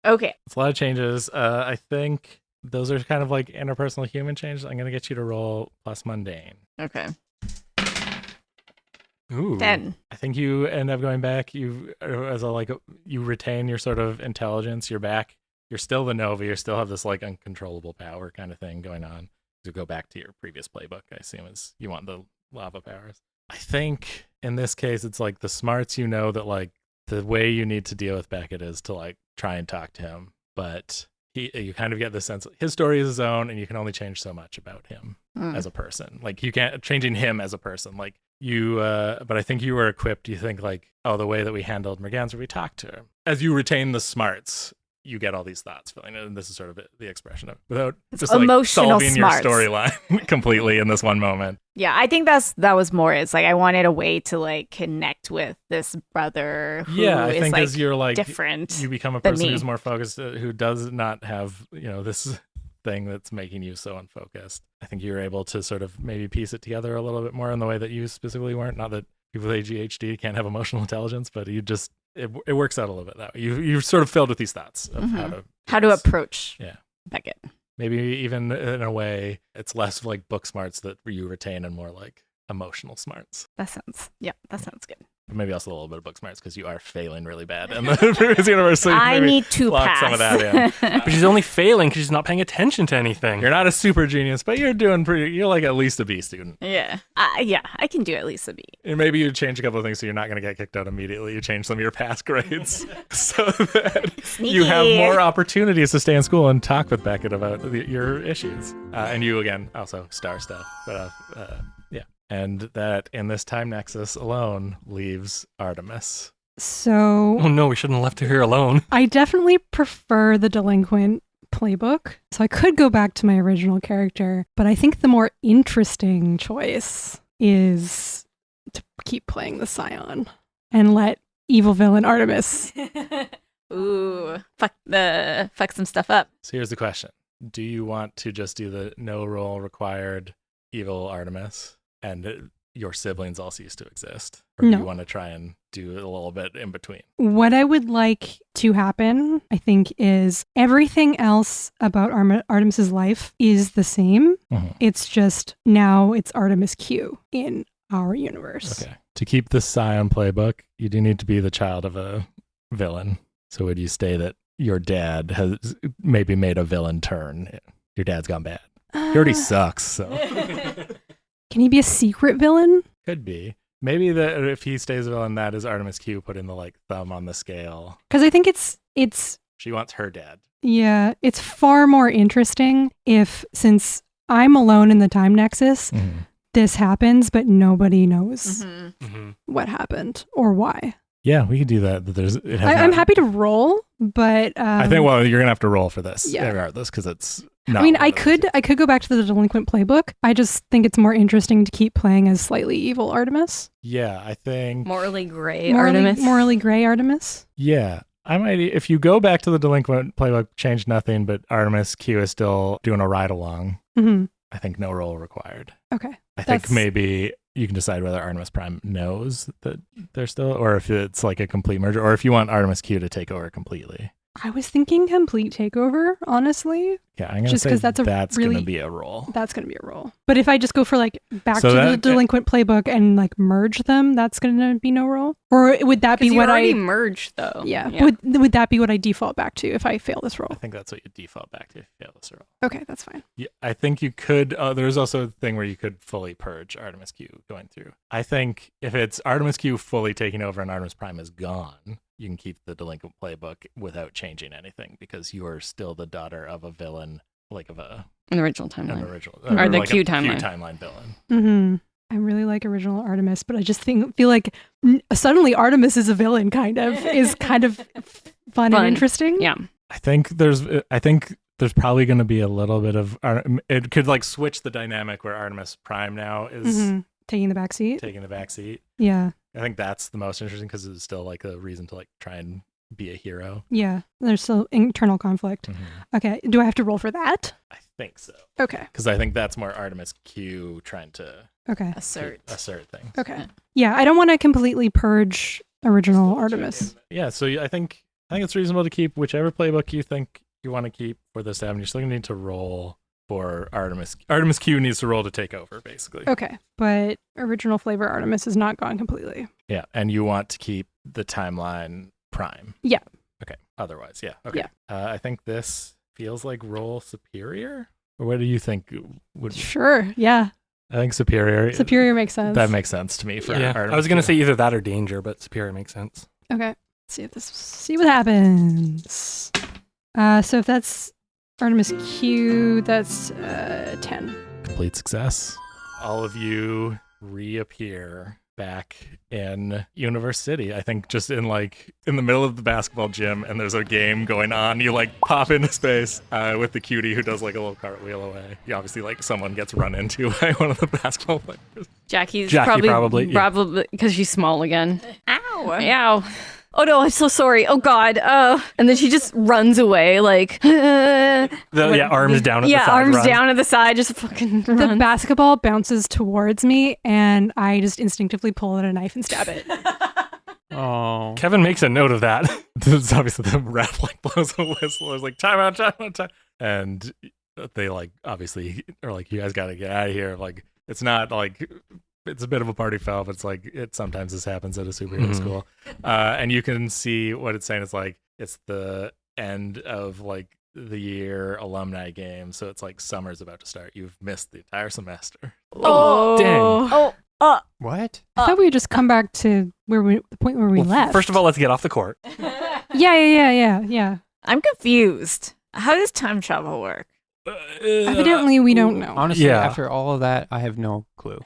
Okay. It's a lot of changes. I think those are kind of like interpersonal human changes. I'm going to get you to roll plus mundane. Okay. Ooh. 10. I think you end up going back. You retain your sort of intelligence. You're back. You're still the Nova. You still have this like uncontrollable power kind of thing going on. To go back to your previous playbook, I assume is you want the lava powers. I think in this case, it's like the smarts, you know, that like the way you need to deal with Beckett is to like try and talk to him. But you kind of get the sense his story is his own and you can only change so much about him as a person. Like you can't changing him as a person. Like you, but I think you were equipped. You think like, oh, the way that we handled Merganser, we talked to him. As you retain the smarts, you get all these thoughts filling in, and this is sort of the expression of without just like emotional solving smarts. your storyline completely in this one moment. Yeah, I think that was more. It's like I wanted a way to like connect with this brother who I is think like as you're like different. you become a than person me. who's more focused, who does not have this thing that's making you so unfocused. I think you're able to sort of maybe piece it together a little bit more in the way that you specifically weren't. Not that people with ADHD can't have emotional intelligence, but you just it works out a little bit that way. You're sort of filled with these thoughts of how to do How to this. approach Yeah. Beckett. Maybe even in a way, it's less like book smarts that you retain and more like emotional smarts. That sounds good. But maybe also a little bit of book smarts because you are failing really bad in the previous universe. So I maybe need to lock pass. some of that in. But she's only failing because she's not paying attention to anything. You're not a super genius, but you're doing pretty. You're like at least a B student. Yeah. Yeah, I can do at least a B. And maybe you change a couple of things so you're not going to get kicked out immediately. You change some of your past grades so that you have Sneaky. more opportunities to stay in school and talk with Beckett about your issues. And you, again, also star stuff. But yeah. And that in this time nexus alone leaves Artemis. So Oh no, we shouldn't have left her here alone. I definitely prefer the delinquent playbook. So I could go back to my original character, but I think the more interesting choice is to keep playing the Scion and let evil villain Artemis. Ooh, fuck some stuff up. So here's the question. Do you want to just do the no role required evil Artemis and your siblings all cease to exist? Or do No. you want to try and do a little bit in between? What I would like to happen, I think, is everything else about Artemis's life is the same. Mhm. It's just now it's Artemis Q in our universe. Okay. To keep the Scion playbook, you do need to be the child of a villain. So would you stay that your dad has maybe made a villain turn. Your dad's gone bad. He already sucks, so Can he be a secret villain? could be. Maybe that if he stays a villain, that is Artemis Q putting the like thumb on the scale. Because I think it's She wants her dad. yeah, it's far more interesting if, since I'm alone in the time nexus, this happens, but nobody knows what happened or why. Yeah, we could do that. I'm happy to roll, but I think you're gonna have to roll for this, Yeah. regardless, because it's. Not I mean, one I of those could two. go back to the delinquent playbook. I just think it's more interesting to keep playing as slightly evil Artemis, Yeah, I think. Morally gray Artemis. morally gray Artemis. Yeah, I might. If you go back to the delinquent playbook, change nothing, but Artemis Q is still doing a ride along. Hmm. I think no roll required. Okay. I That's- think maybe you can decide whether Artemis Prime knows that they're still, or if it's like a complete merger, or if you want Artemis Q to take over completely. I was thinking complete takeover, honestly. Yeah, I'm gonna Just say 'cause that's gonna really- be a roll. That's going to be a roll. But if I just go for like back So to the that- delinquent playbook and like merge them, that's going to be no roll? Or would that be Because you what already I merged, though. Yeah. Would that be what I default back to if I fail this I roll? think that's what you default back to if you fail this roll. Okay, that's fine. Yeah, I think you could. There's also a thing where you could fully purge Artemis Q going through. I think if it's Artemis Q fully taking over and Artemis Prime is gone, you can keep the delinquent playbook without changing anything because you are still the daughter of a villain, like of In the original an timeline. original Or the like Q a timeline. Q timeline villain. Mm-hmm. I really like original Artemis, but I just feel like suddenly Artemis is a villain kind of fun and interesting. Yeah. I think there's probably going to be a little bit of it could like switch the dynamic where Artemis Prime now is Mhm. Taking the back seat. taking the back seat. Yeah. I think that's the most interesting because it's still like a reason to like try and be a hero. Yeah. There's still internal conflict. Mhm. Okay. Do I have to roll for that? I think so Okay. because I think that's more Artemis Q trying to Okay. Assert. assert things. Okay. Yeah. I don't want to completely purge original Artemis. Yeah, so I think it's reasonable to keep whichever playbook you think you want to keep for this to happen. You're still gonna need to roll for Artemis. Artemis Q needs to roll to take over, basically. Okay. But original flavor Artemis is not gone completely. Yeah, and you want to keep the timeline prime. Yeah. Okay. Otherwise, yeah. Okay. Yeah. I think this feels like roll superior. Or what do you think would? Sure. Yeah. I think superior. Superior makes sense. That makes sense to me for Yeah, Artemis I was gonna Q. say either that or danger, but superior makes sense. Okay. See what happens. So if that's Artemis Q, that's 10. Complete success. All of you reappear back in Universe City. I think just in the middle of the basketball gym and there's a game going on. You like pop into space with the cutie who does like a little cartwheel away. You obviously like someone gets run into by one of the basketball players. Jackie probably, yeah. probably because she's small again. Ow. Ow. Oh no, I'm so sorry. Oh God. And then she just runs away like Arms down at the yeah, side. arms run. down at the side, just fucking The run. basketball bounces towards me, and I just instinctively pull out a knife and stab it. Oh. Kevin makes a note of that. This is obviously the ref like blows a whistle. It's like time out. And they like obviously are like, you guys got to get out of here. Like it's not like it's a bit of a party foul, but it's like it sometimes this happens at a superhero school. And you can see what it's saying. It's like it's the end of like the year alumni game, so it's like summer's about to start. You've missed the entire semester. Oh dang. Oh. What? I thought we would just come back to the point where we left. First of all, let's get off the court. Yeah. I'm confused. How does time travel work? Evidently, we don't know. Honestly, Yeah. after all of that, I have no clue.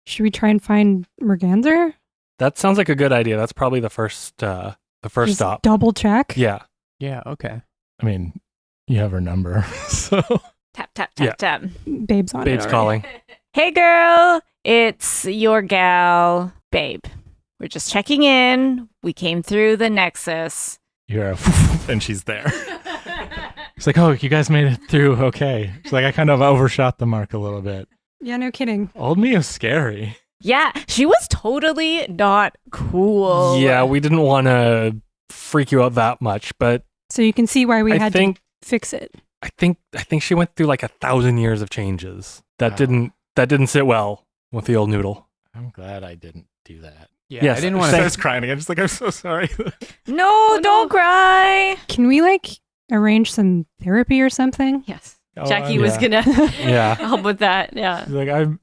Should we try and find Merganser? That sounds like a good idea. That's probably the first Just stop. Double check. Yeah. Yeah, okay. I mean, you have her number, so Tap, tap, tap, Yeah. tap. Babe's on Babe's it. already. calling. Hey, girl. It's your gal, Babe. We're just checking in. We came through the Nexus. you're a and she's there. It's like, oh, you guys made it through. Okay. It's like I kind of overshot the mark a little bit. Yeah, no kidding. Old me is scary. Yeah, she was totally not cool. Yeah, we didn't want to freak you out that much, but So you can see why we I had think to fix it. I think she went through like 1,000 years of changes. That Wow. didn't sit well with the old noodle. I'm glad I didn't do that. Yeah, Yes, I didn't She want to. starts crying again. Just like, I'm so sorry. No, don't cry. Can we arrange some therapy or something? Yes. Oh, Jackie was gonna Yeah. help with that. Yeah. She's like, I'm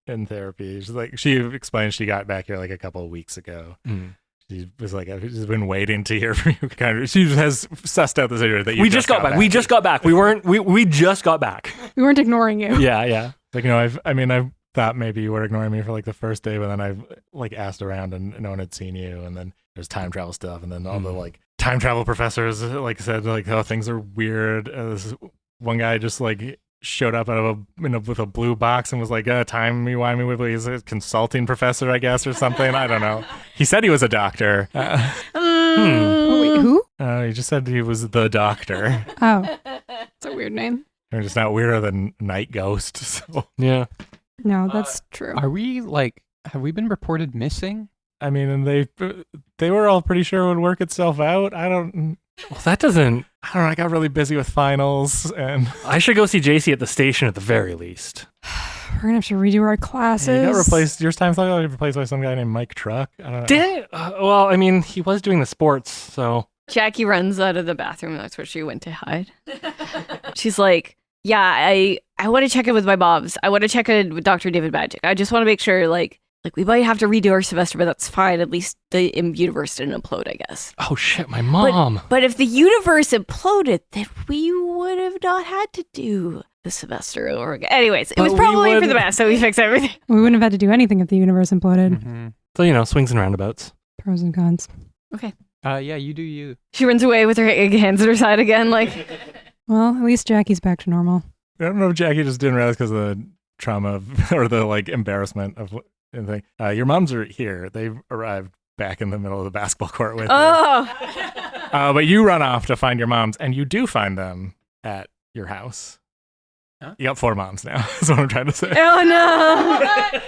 in therapy. She's like, she explained she got back here like a couple of weeks ago. Mm. She was like, I've just been waiting to hear from you. Kind of, she has sussed out the situation that you We just got back. We just got back. We just got back. We weren't ignoring you. Yeah. Like, I thought maybe you were ignoring me for like the first day, but then I like asked around and no one had seen you. And then there's time travel stuff. And then all the like time travel professors like said like, oh, things are weird. This one guy just like showed up with a blue box and was like, time me, why me, he's a consulting professor, I guess, or something. I don't know. He said he was a doctor. Oh, wait, who? He just said he was the doctor. Oh, it's a weird name. They're just not weirder than Night Ghost. So Yeah. No, that's true. Are we have we been reported missing? I mean, and they were all pretty sure it would work itself out. I don't Well, that doesn't. know. I got really busy with finals, and I should go see JC at the station at the very least. We're gonna have to redo our classes. you got replaced. Your time slot got replaced by some guy named Mike Truck. I don't know. Did it? Well, I mean, he was doing the sports, so. Jackie runs out of the bathroom. That's where she went to hide. She's like, yeah, I want to check in with my moms. I want to check in with Dr. David Magic. I just want to make sure, like we might have to redo our semester, but that's fine. At least the universe didn't implode, I guess. Oh shit, my mom. But if the universe imploded, then we would have not had to do the semester over again. Anyways, it But was we probably for would- the best, so we fixed everything. We wouldn't have had to do anything if the universe imploded. Mm-hmm. So, swings and roundabouts. Pros and cons. Yeah, you do you. She runs away with her hands at her side again, like, Well, at least Jackie's back to normal. I don't know if Jackie just didn't realize because of the trauma or the like embarrassment of anything. Your moms are here. They've arrived back in the middle of the basketball court with you. oh. But you run off to find your moms, and you do find them at your house. Huh? You got 4 moms now. That's what I'm trying to say. Oh no!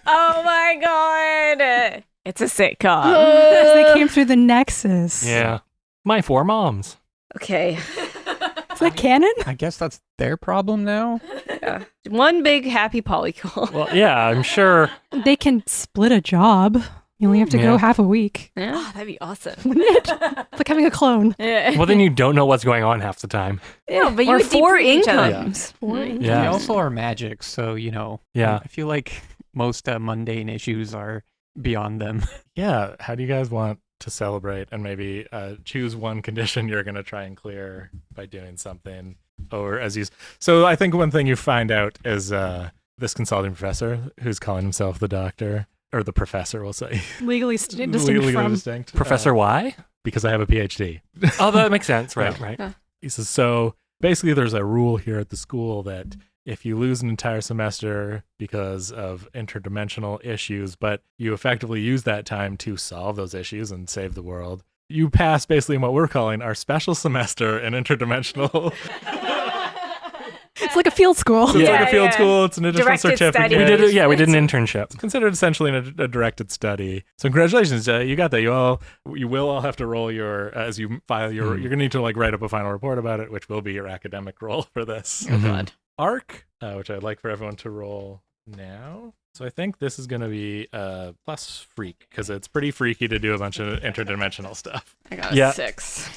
Oh my god! It's a sitcom. They came through the Nexus. Yeah. My 4 moms. Okay. Is that canon? I guess that's their problem now. Yeah. One big happy polycule. Well, yeah, I'm sure. They can split a job. You only have to go Yeah. half a week. Yeah, that'd be awesome. Wouldn't it? It's like having a clone. Yeah. Well, then you don't know what's going on half the time. Yeah, but you Or would 4 debrief each other. incomes. They Yeah. also are magic, so Yeah. I feel like most mundane issues are beyond them. Yeah. How do you guys want to celebrate and maybe choose one condition you're going to try and clear by doing something? Or so I think one thing you find out is this consulting professor who's calling himself the doctor, or the professor, we'll say. Legally distinct Legally from. distinct. Professor Y? Because I have a PhD. Oh, that makes sense. Right, Yeah. right. He says, so basically there's a rule here at the school that if you lose an entire semester because of interdimensional issues, but you effectively use that time to solve those issues and save the world, you pass basically what we're calling our special semester in interdimensional. It's like a field school. So it's like Yeah, a field yeah. schoal. It's an additional Directed certificate. study. We did an internship. It's considered essentially a directed study. So congratulations, you got that. You will all have to roll your as you file your. You're gonna need to like write up a final report about it, which will be your academic role for this Mhm. God. arc, which I'd like for everyone to roll now. So I think this is gonna be plus freak because it's pretty freaky to do a bunch of interdimensional stuff. I got Yeah. a 6.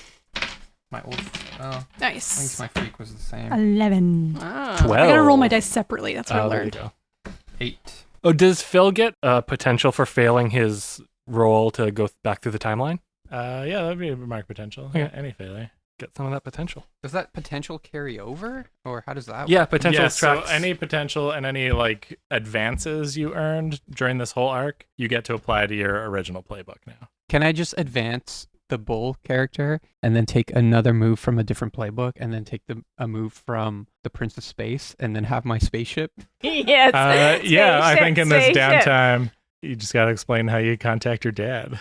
My old, I think Nice. my freak was the same. 11. Wow. 12. I gotta roll my dice separately. That's what I There you learned. go. 8. Oh, does Phil get potential for failing his role to go back through the timeline? Yeah, that'd be a mark potential. Okay. Yeah, any failure. Get some of that potential. Does that potential carry over, or how does that? Yeah, potential Yeah, so tracks. any potential and any like advances you earned during this whole arc, you get to apply to your original playbook now. Can I just advance the bull character and then take another move from a different playbook, and then take a move from the Prince of Space, and then have my spaceship? Yes. Yeah, I Spaceship, think in this spaceship. downtime, you just got to explain how you contact your dad.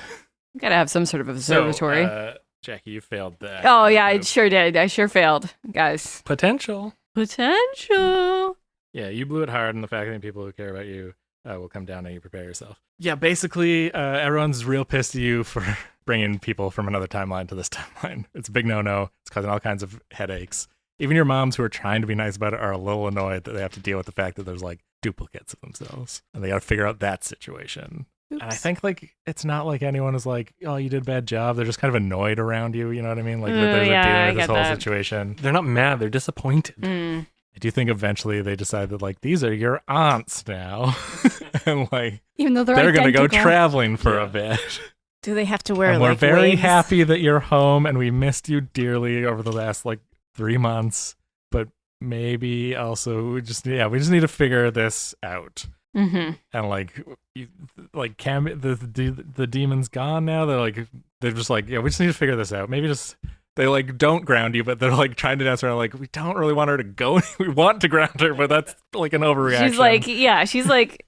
Gotta have some sort of observatory. So, Jackie, you failed that. Oh yeah, I sure did. I sure failed, guys. Potential. Potential. Yeah, you blew it hard, and the fact that people who care about you will come down and you prepare yourself. Yeah, basically, everyone's real pissed at you for bringing people from another timeline to this timeline. It's a big no-no. It's causing all kinds of headaches. Even your moms who are trying to be nice about it are a little annoyed that they have to deal with the fact that there's like duplicates of themselves, and they got to figure out that situation. And I think like it's not like anyone is like, oh, you did a bad job. They're just kind of annoyed around you. You know what I mean? Like that they're yeah, dealing I with this get whole that. situation. They're not mad, they're disappointed. Mm. I do think eventually they decide that like these are your aunts now, and like Even though they're gonna go identical. traveling for a bit. Do they have to wear And we're like very wigs? happy that you're home, and we missed you dearly over the last like 3 months. But maybe also we just need to figure this out. Mm-hmm. And like the demon's gone now. They're just like, yeah, we just need to figure this out. Maybe just they like don't ground you, but they're like trying to dance around like we don't really want her to go. We want to ground her, but that's like an overreaction. She's like,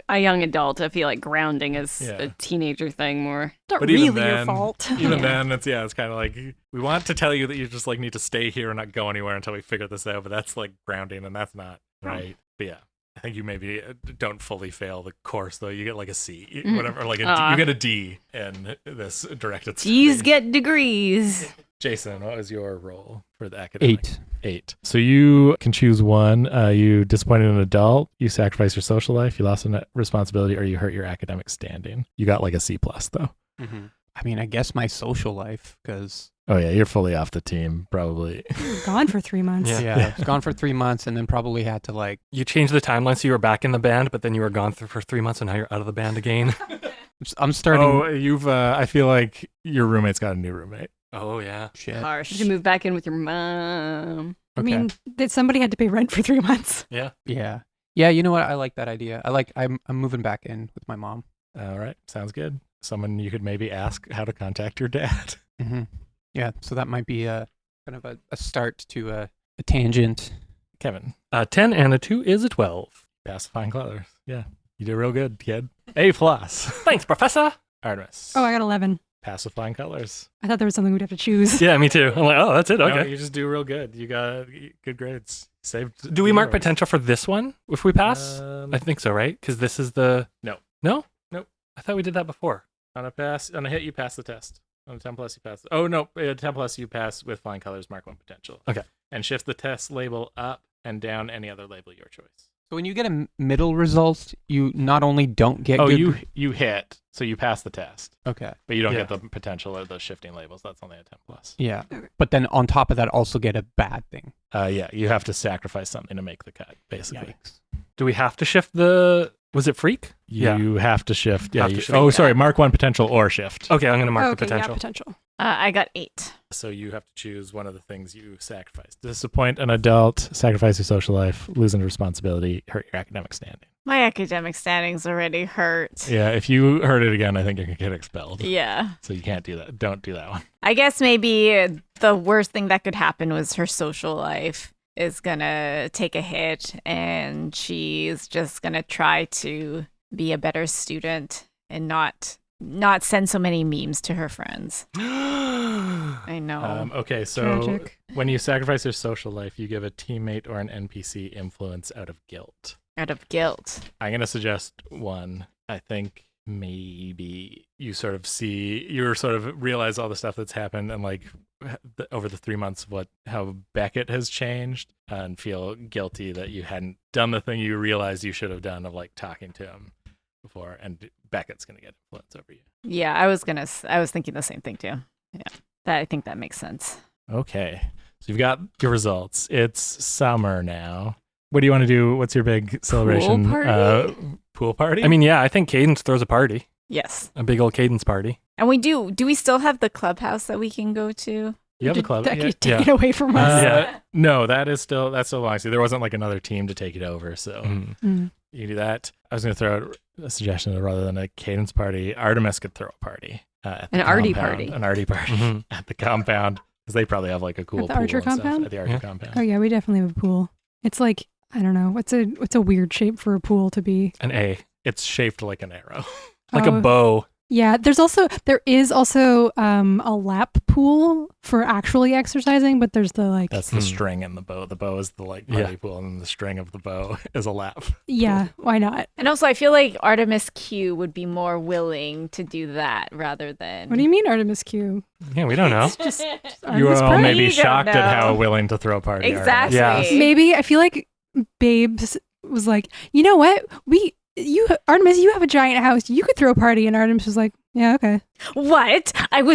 a young adult. I feel like grounding is a teenager thing more. Not But really even your then- fault. Even then, it's kind of like we want to tell you that you just like need to stay here and not go anywhere until we figure this out. But that's like grounding, and that's not right. But yeah, I think you maybe don't fully fail the course though. You get like a C, whatever, or like you get a D in this directed. D's study. get degrees. Jason, what was your role for the academic? 8. 8. So you can choose one. You disappointed an adult, you sacrificed your social life, you lost a responsibility, or you hurt your academic standing. You got like a C+ though. Mm-hmm. I mean, I guess my social life, because Oh yeah, you're fully off the team, probably. You were gone for 3 months. Yeah. I was gone for 3 months, and then probably had to like. You changed the timeline so you were back in the band, but then you were gone for 3 months and now you're out of the band again. I'm starting. Oh, you've. I feel like your roommate's got a new roommate. Oh, yeah. Shit. Harsh. You move back in with your mom. I mean, that somebody had to pay rent for 3 months. Yeah. Yeah. Yeah. You know what? I like that idea. I'm moving back in with my mom. All right, sounds good. Someone you could maybe ask how to contact your dad. Mm-hmm. Yeah. So that might be a kind of a start to a tangent. Kevin, 10 and a 2 is a 12. pass flying colors. Yeah, you did real good, kid. A+. Thanks, Professor. Artemis. Oh, I got 11. pass with flying colors. I thought there was something we'd have to choose. Yeah, me too. I'm like, oh, that's it. No, Okay. you just do real good. You got good grades. Saved. Do we mark yours. potential for this one if we pass? I think so, right? Because this is the. No. No? Nope. I thought we did that before. On a pass, on a hit, you pass the test. On a 10+, you pass. Oh no, 10+, you pass with flying colors. Mark 1 potential. Okay. And shift the test label up and down any other label your choice. So when you get a middle result, you not only don't get. Oh, good you hit, so you pass the test, Okay. but you don't Yeah. get the potential or the shifting labels. That's only a 10+. Yeah. But then on top of that, also get a bad thing. Yeah, you have to sacrifice something to make the cut, basically. Yikes. Do we have to shift the. Was it freak? You have to shift. Yeah. Have to shift. Oh, sorry. Mark 1 potential or shift. Okay, I'm going to mark Okay, the potential. yeah, potential. I got 8. So you have to choose one of the things you sacrifice. Disappoint an adult, sacrifice your social life, lose a responsibility, hurt your academic standing. My academic standing's already hurt. Yeah, if you hurt it again, I think you're going to get expelled. Yeah. So you can't do that. Don't do that one. I guess maybe the worst thing that could happen was her social life is gonna take a hit and she's just gonna try to be a better student and not send so many memes to her friends. I know. Okay, so Tragic. when you sacrifice your social life, you give a teammate or an NPC influence out of guilt. Out of guilt. I'm going to suggest one. I think maybe you sort of realize all the stuff that's happened and like over the 3 months how Beckett has changed and feel guilty that you hadn't done the thing you realized you should have done of like talking to him before, and Beckett's going to get influence over you. Yeah, I was thinking the same thing too. Yeah. I think that makes sense. Okay. So you've got your results. It's summer now. What do you want to do? What's your big celebration? party? Pool party? I mean, yeah, I think Cadence throws a party. Yes. A big old Cadence party. And do we still have the clubhouse that we can go to? you have a Did club. that Yeah. get taken away from us? Yeah. No, that's still long. See, there wasn't like another team to take it over, so Mm. you can do that. I was going to throw out a suggestion that rather than a Cadence party, Artemis could throw a party. At the An arty compound. party. An arty party Mhm. at the compound, because they probably have like a cool the pool Archer and stuff compound? at the Archer Yeah. compound. Oh yeah, we definitely have a pool. It's like, I don't know, what's a weird shape for a pool to be? An A. It's shaped like an arrow. Like a Oh. bow. Yeah, there is also a lap pool for actually exercising, but there's the like That's the string in the bow. The bow is the like Yeah. party pool, and then the string of the bow is a lap. yeah, why not? And also, I feel like Artemis Q would be more willing to do that rather than. What do you mean Artemis Q? Yeah, we don't know. Just You Artemis all Prime? may be You don't shocked at how know. willing to throw a party. Exactly. Yeah. Maybe I feel like Babes was like, you know what? Artemis, you have a giant house. You could throw a party. And Artemis was like, yeah, okay. What? It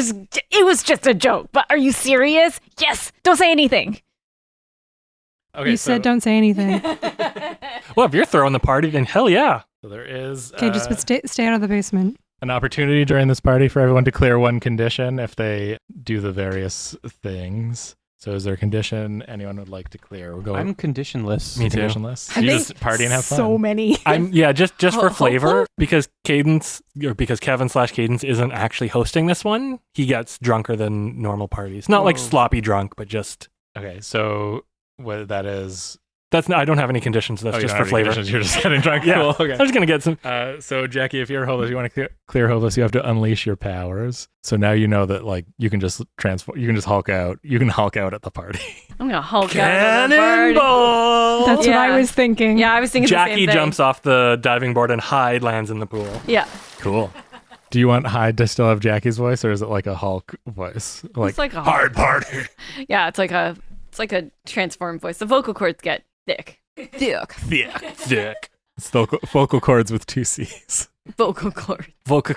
was just a joke, but are you serious? Yes, don't say anything. Okay, You said don't say anything. Well, if you're throwing the party, then hell yeah. So there is Okay, just stay out of the basement. an opportunity during this party for everyone to clear one condition if they do the various things. So is there a condition anyone would like to clear? We'll go I'm conditionless. Me too. conditionless. I You think just party and have fun. So many. Just for flavor, because Cadence, or because Kevin/Cadence isn't actually hosting this one, he gets drunker than normal parties. Not like sloppy drunk, but just Okay, so what that is... I don't have any conditions. That's you just don't for have any flavor. conditions, you're just getting drunk. Yeah. Cool. Okay. I'm just gonna get some. So Jackie, if you're hopeless, you want to clear hopeless, you have to unleash your powers. So now you know that like you can just transform, you can just Hulk out. You can Hulk out at the party. I'm gonna Hulk out of the party. Cannonball! That's what I Yeah. was thinking. Yeah, I was thinking the same Jackie thing. jumps off the diving board and Hyde lands in the pool. Yeah, Cool. Do you want Hyde to still have Jackie's voice, or is it like a Hulk voice? it's like a hard party. Yeah, it's like a transformed voice. The vocal cords get thick. Dick. It's vocal cords with 2 C's. Vocal cord. Vocal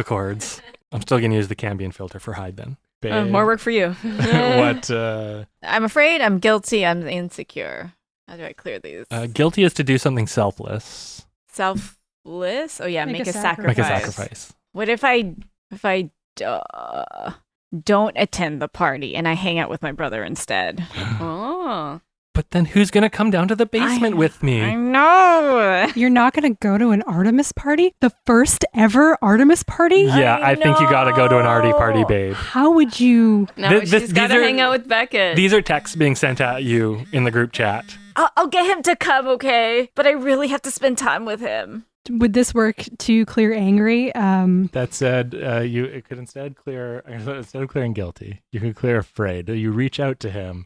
chords. I'm still gonna use the Cambion filter for Hyde then. Babe. More work for you. What? I'm afraid I'm guilty. I'm insecure. How do I clear these? Guilty is to do something selfless. Selfless? Oh yeah, Make make a a sacrifice. Make a sacrifice. What if I don't attend the party and I hang out with my brother instead? Oh. But then who's gonna come down to the basement with me? I know. You're not going to go to an Artemis party? The first ever Artemis party? Yeah, I think you gotta go to an arty party, babe. How would you? No, This- she's got to these are- hang out with Beckett. These are texts being sent at you in the group chat. I'll get him to come, okay? But I really have to spend time with him. Would this work to clear angry? That said, it could instead of clearing guilty, you could clear afraid. You reach out to him,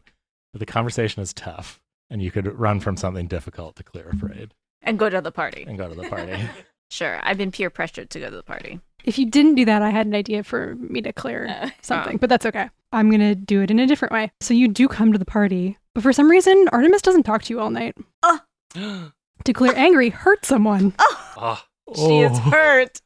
but the conversation is tough, and you could run from something difficult to clear afraid And go to the party. and go to the party. Sure, I've been peer pressured to go to the party. If you didn't do that, I had an idea for me to clear something, but that's okay. I'm going to do it in a different way. So you do come to the party, but for some reason, Artemis doesn't talk to you all night. To clear angry, hurt someone. Ah. She is hurt.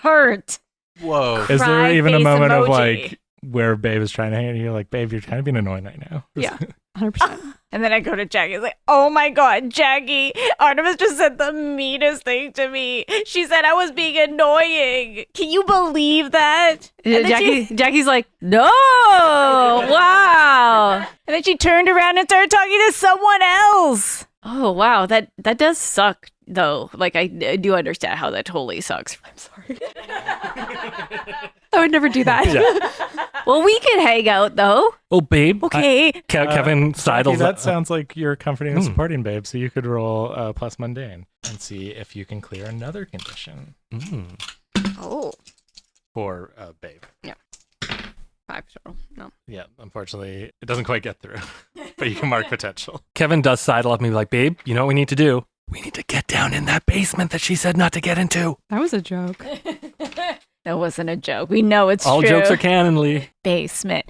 Hurt. Whoa. Is there Cry even a face moment of emoji. like where Babe is trying to hang out and you're like, Babe, you're kind of being annoying right now? Yeah, 100%. And then I go to Jackie. It's like, oh my God, Jackie, Artemis just said the meanest thing to me. She said I was being annoying. Can you believe that? And then Jackie's like, no, wow. And then she turned around and started talking to someone else. Oh, wow. That does suck, though. Like, I do understand how that totally sucks. I'm sorry. I would never do that. Well, we can hang out, though. Oh, babe. Okay. Kevin Jackie, sidles that up. sounds like you're comforting and supporting Babe, so you could roll plus mundane and see if you can clear another condition Oh. for Babe. 5 total. No. Yeah, unfortunately, it doesn't quite get through, but you can mark potential. Kevin does sidle up and be like, babe, you know what we need to do? We need to get down in that basement that she said not to get into. That was a joke. That wasn't a joke. We know it's All true. jokes are canonly. Basement.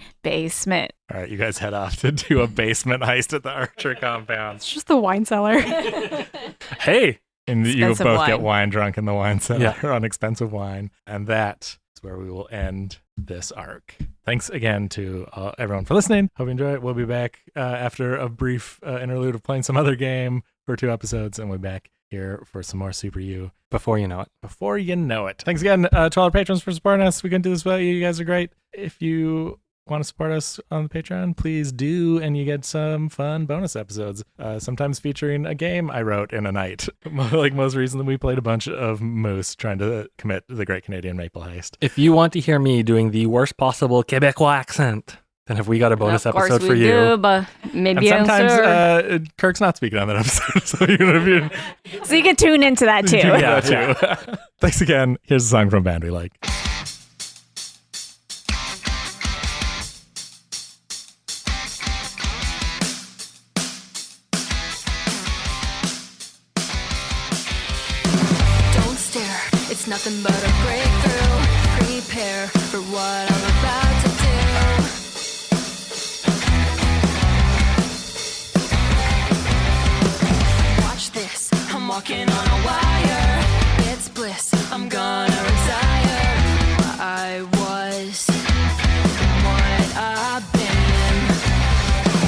All right, you guys head off to do a basement heist at the Archer compound. It's just the wine cellar. Hey, And you Expensive both get wine. wine drunk in the wine cellar Yeah. on expensive wine. And that is where we will end this arc. Thanks again to everyone for listening. Hope you enjoy it. We'll be back after a brief interlude of playing some other game for 2 episodes, and we'll be back here for some more Super U before you know it. before you know it. Thanks again to all our patrons for supporting us. We couldn't do this without you. You guys are great. If you want to support us on the Patreon, please do, and you get some fun bonus episodes, sometimes featuring a game I wrote in a night. Like most recently, we played a bunch of moose trying to commit the Great Canadian Maple Heist. If you want to hear me doing the worst possible Quebecois accent, then have we got a bonus Of course episode for we you? do, but maybe And sometimes Kirk's not speaking on that episode, so you're gonna be So you can tune into that too. Yeah, too. Thanks again. Here's a song from a band we like. Don't stare, it's nothing but a breakthrough. Prepare for what I'm about to do. Watch this, I'm walking on a wire. I'm gonna retire. What I was, what I've been.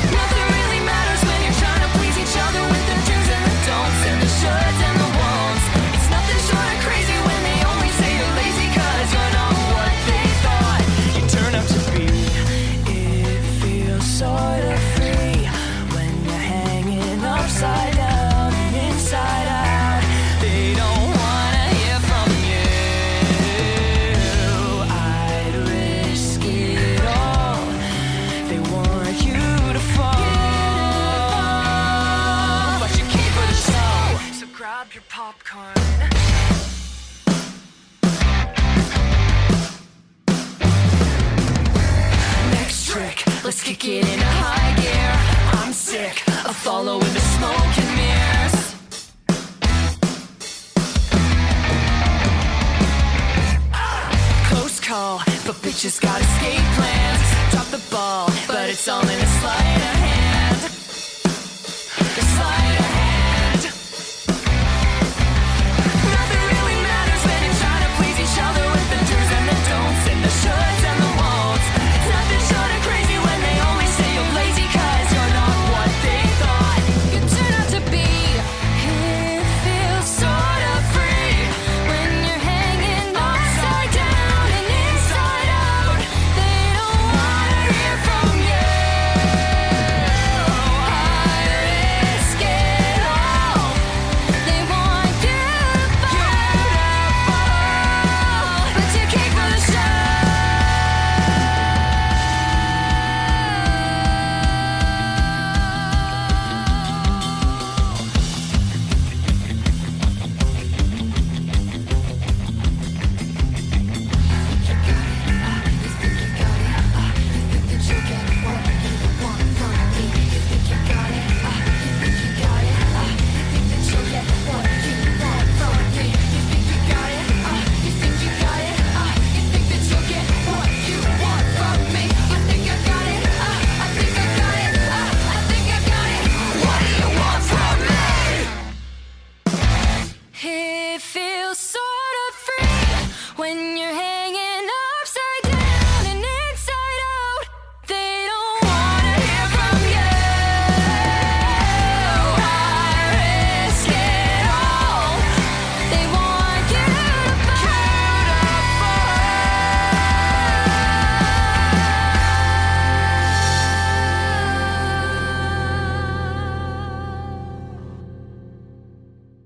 Nothing really matters when you're trying to please each other with the do's and the don'ts and the shoulds and the won'ts. It's nothing short of crazy when they only say you're lazy 'cause you're not what they thought you turn out to be. It feels sort of free when you're hanging upside down and inside out. They don't wanna hear from you. I'd risk it all. They want you to fall, but you came for the show. So grab your popcorn. Next trick, let's kick it into high gear. I'm sick of following the smoke and mirrors. Close call, but bitches got escape plans. Drop the ball, but it's all in a sleight of hand. The sleight of hand. Nothing really matters when you're trying to please each other with the do's and the don'ts and the shoulds and the won'ts. It's nothing short of crazy when they only say you're lazy 'cause you're not what they thought you turn out to be. It feels sort of free when you're hanging upside down and inside out. They don't wanna hear from you. I risk it all. They want you to fall, but you came for the show. It feels sort of free when you're hanging upside down and inside out. They don't wanna hear from you. I risk it all. They want you to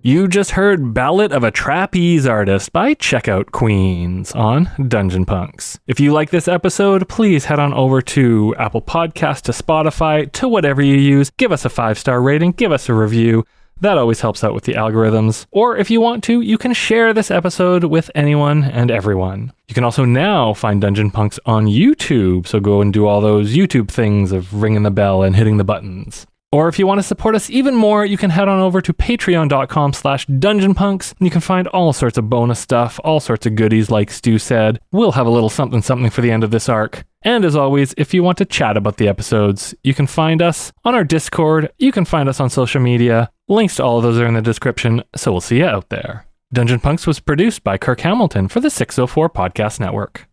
You just heard Ballad of a Trapeze Artist by Checkout Queens on Dungeon Punks. If you like this episode, please head on over to Apple Podcasts, to Spotify, to whatever you use. Give us a 5-star rating, give us a review. That always helps out with the algorithms. Or if you want to, you can share this episode with anyone and everyone. You can also now find Dungeon Punks on YouTube, so go and do all those YouTube things of ringing the bell and hitting the buttons. Or if you want to support us even more, you can head on over to patreon.com/dungeonpunks, and you can find all sorts of bonus stuff, all sorts of goodies like Stu said. We'll have a little something for the end of this arc. And as always, if you want to chat about the episodes, you can find us on our Discord, you can find us on social media. Links to all of those are in the description, so we'll see you out there. Dungeon Punks was produced by Kirk Hamilton for the 604 Podcast Network.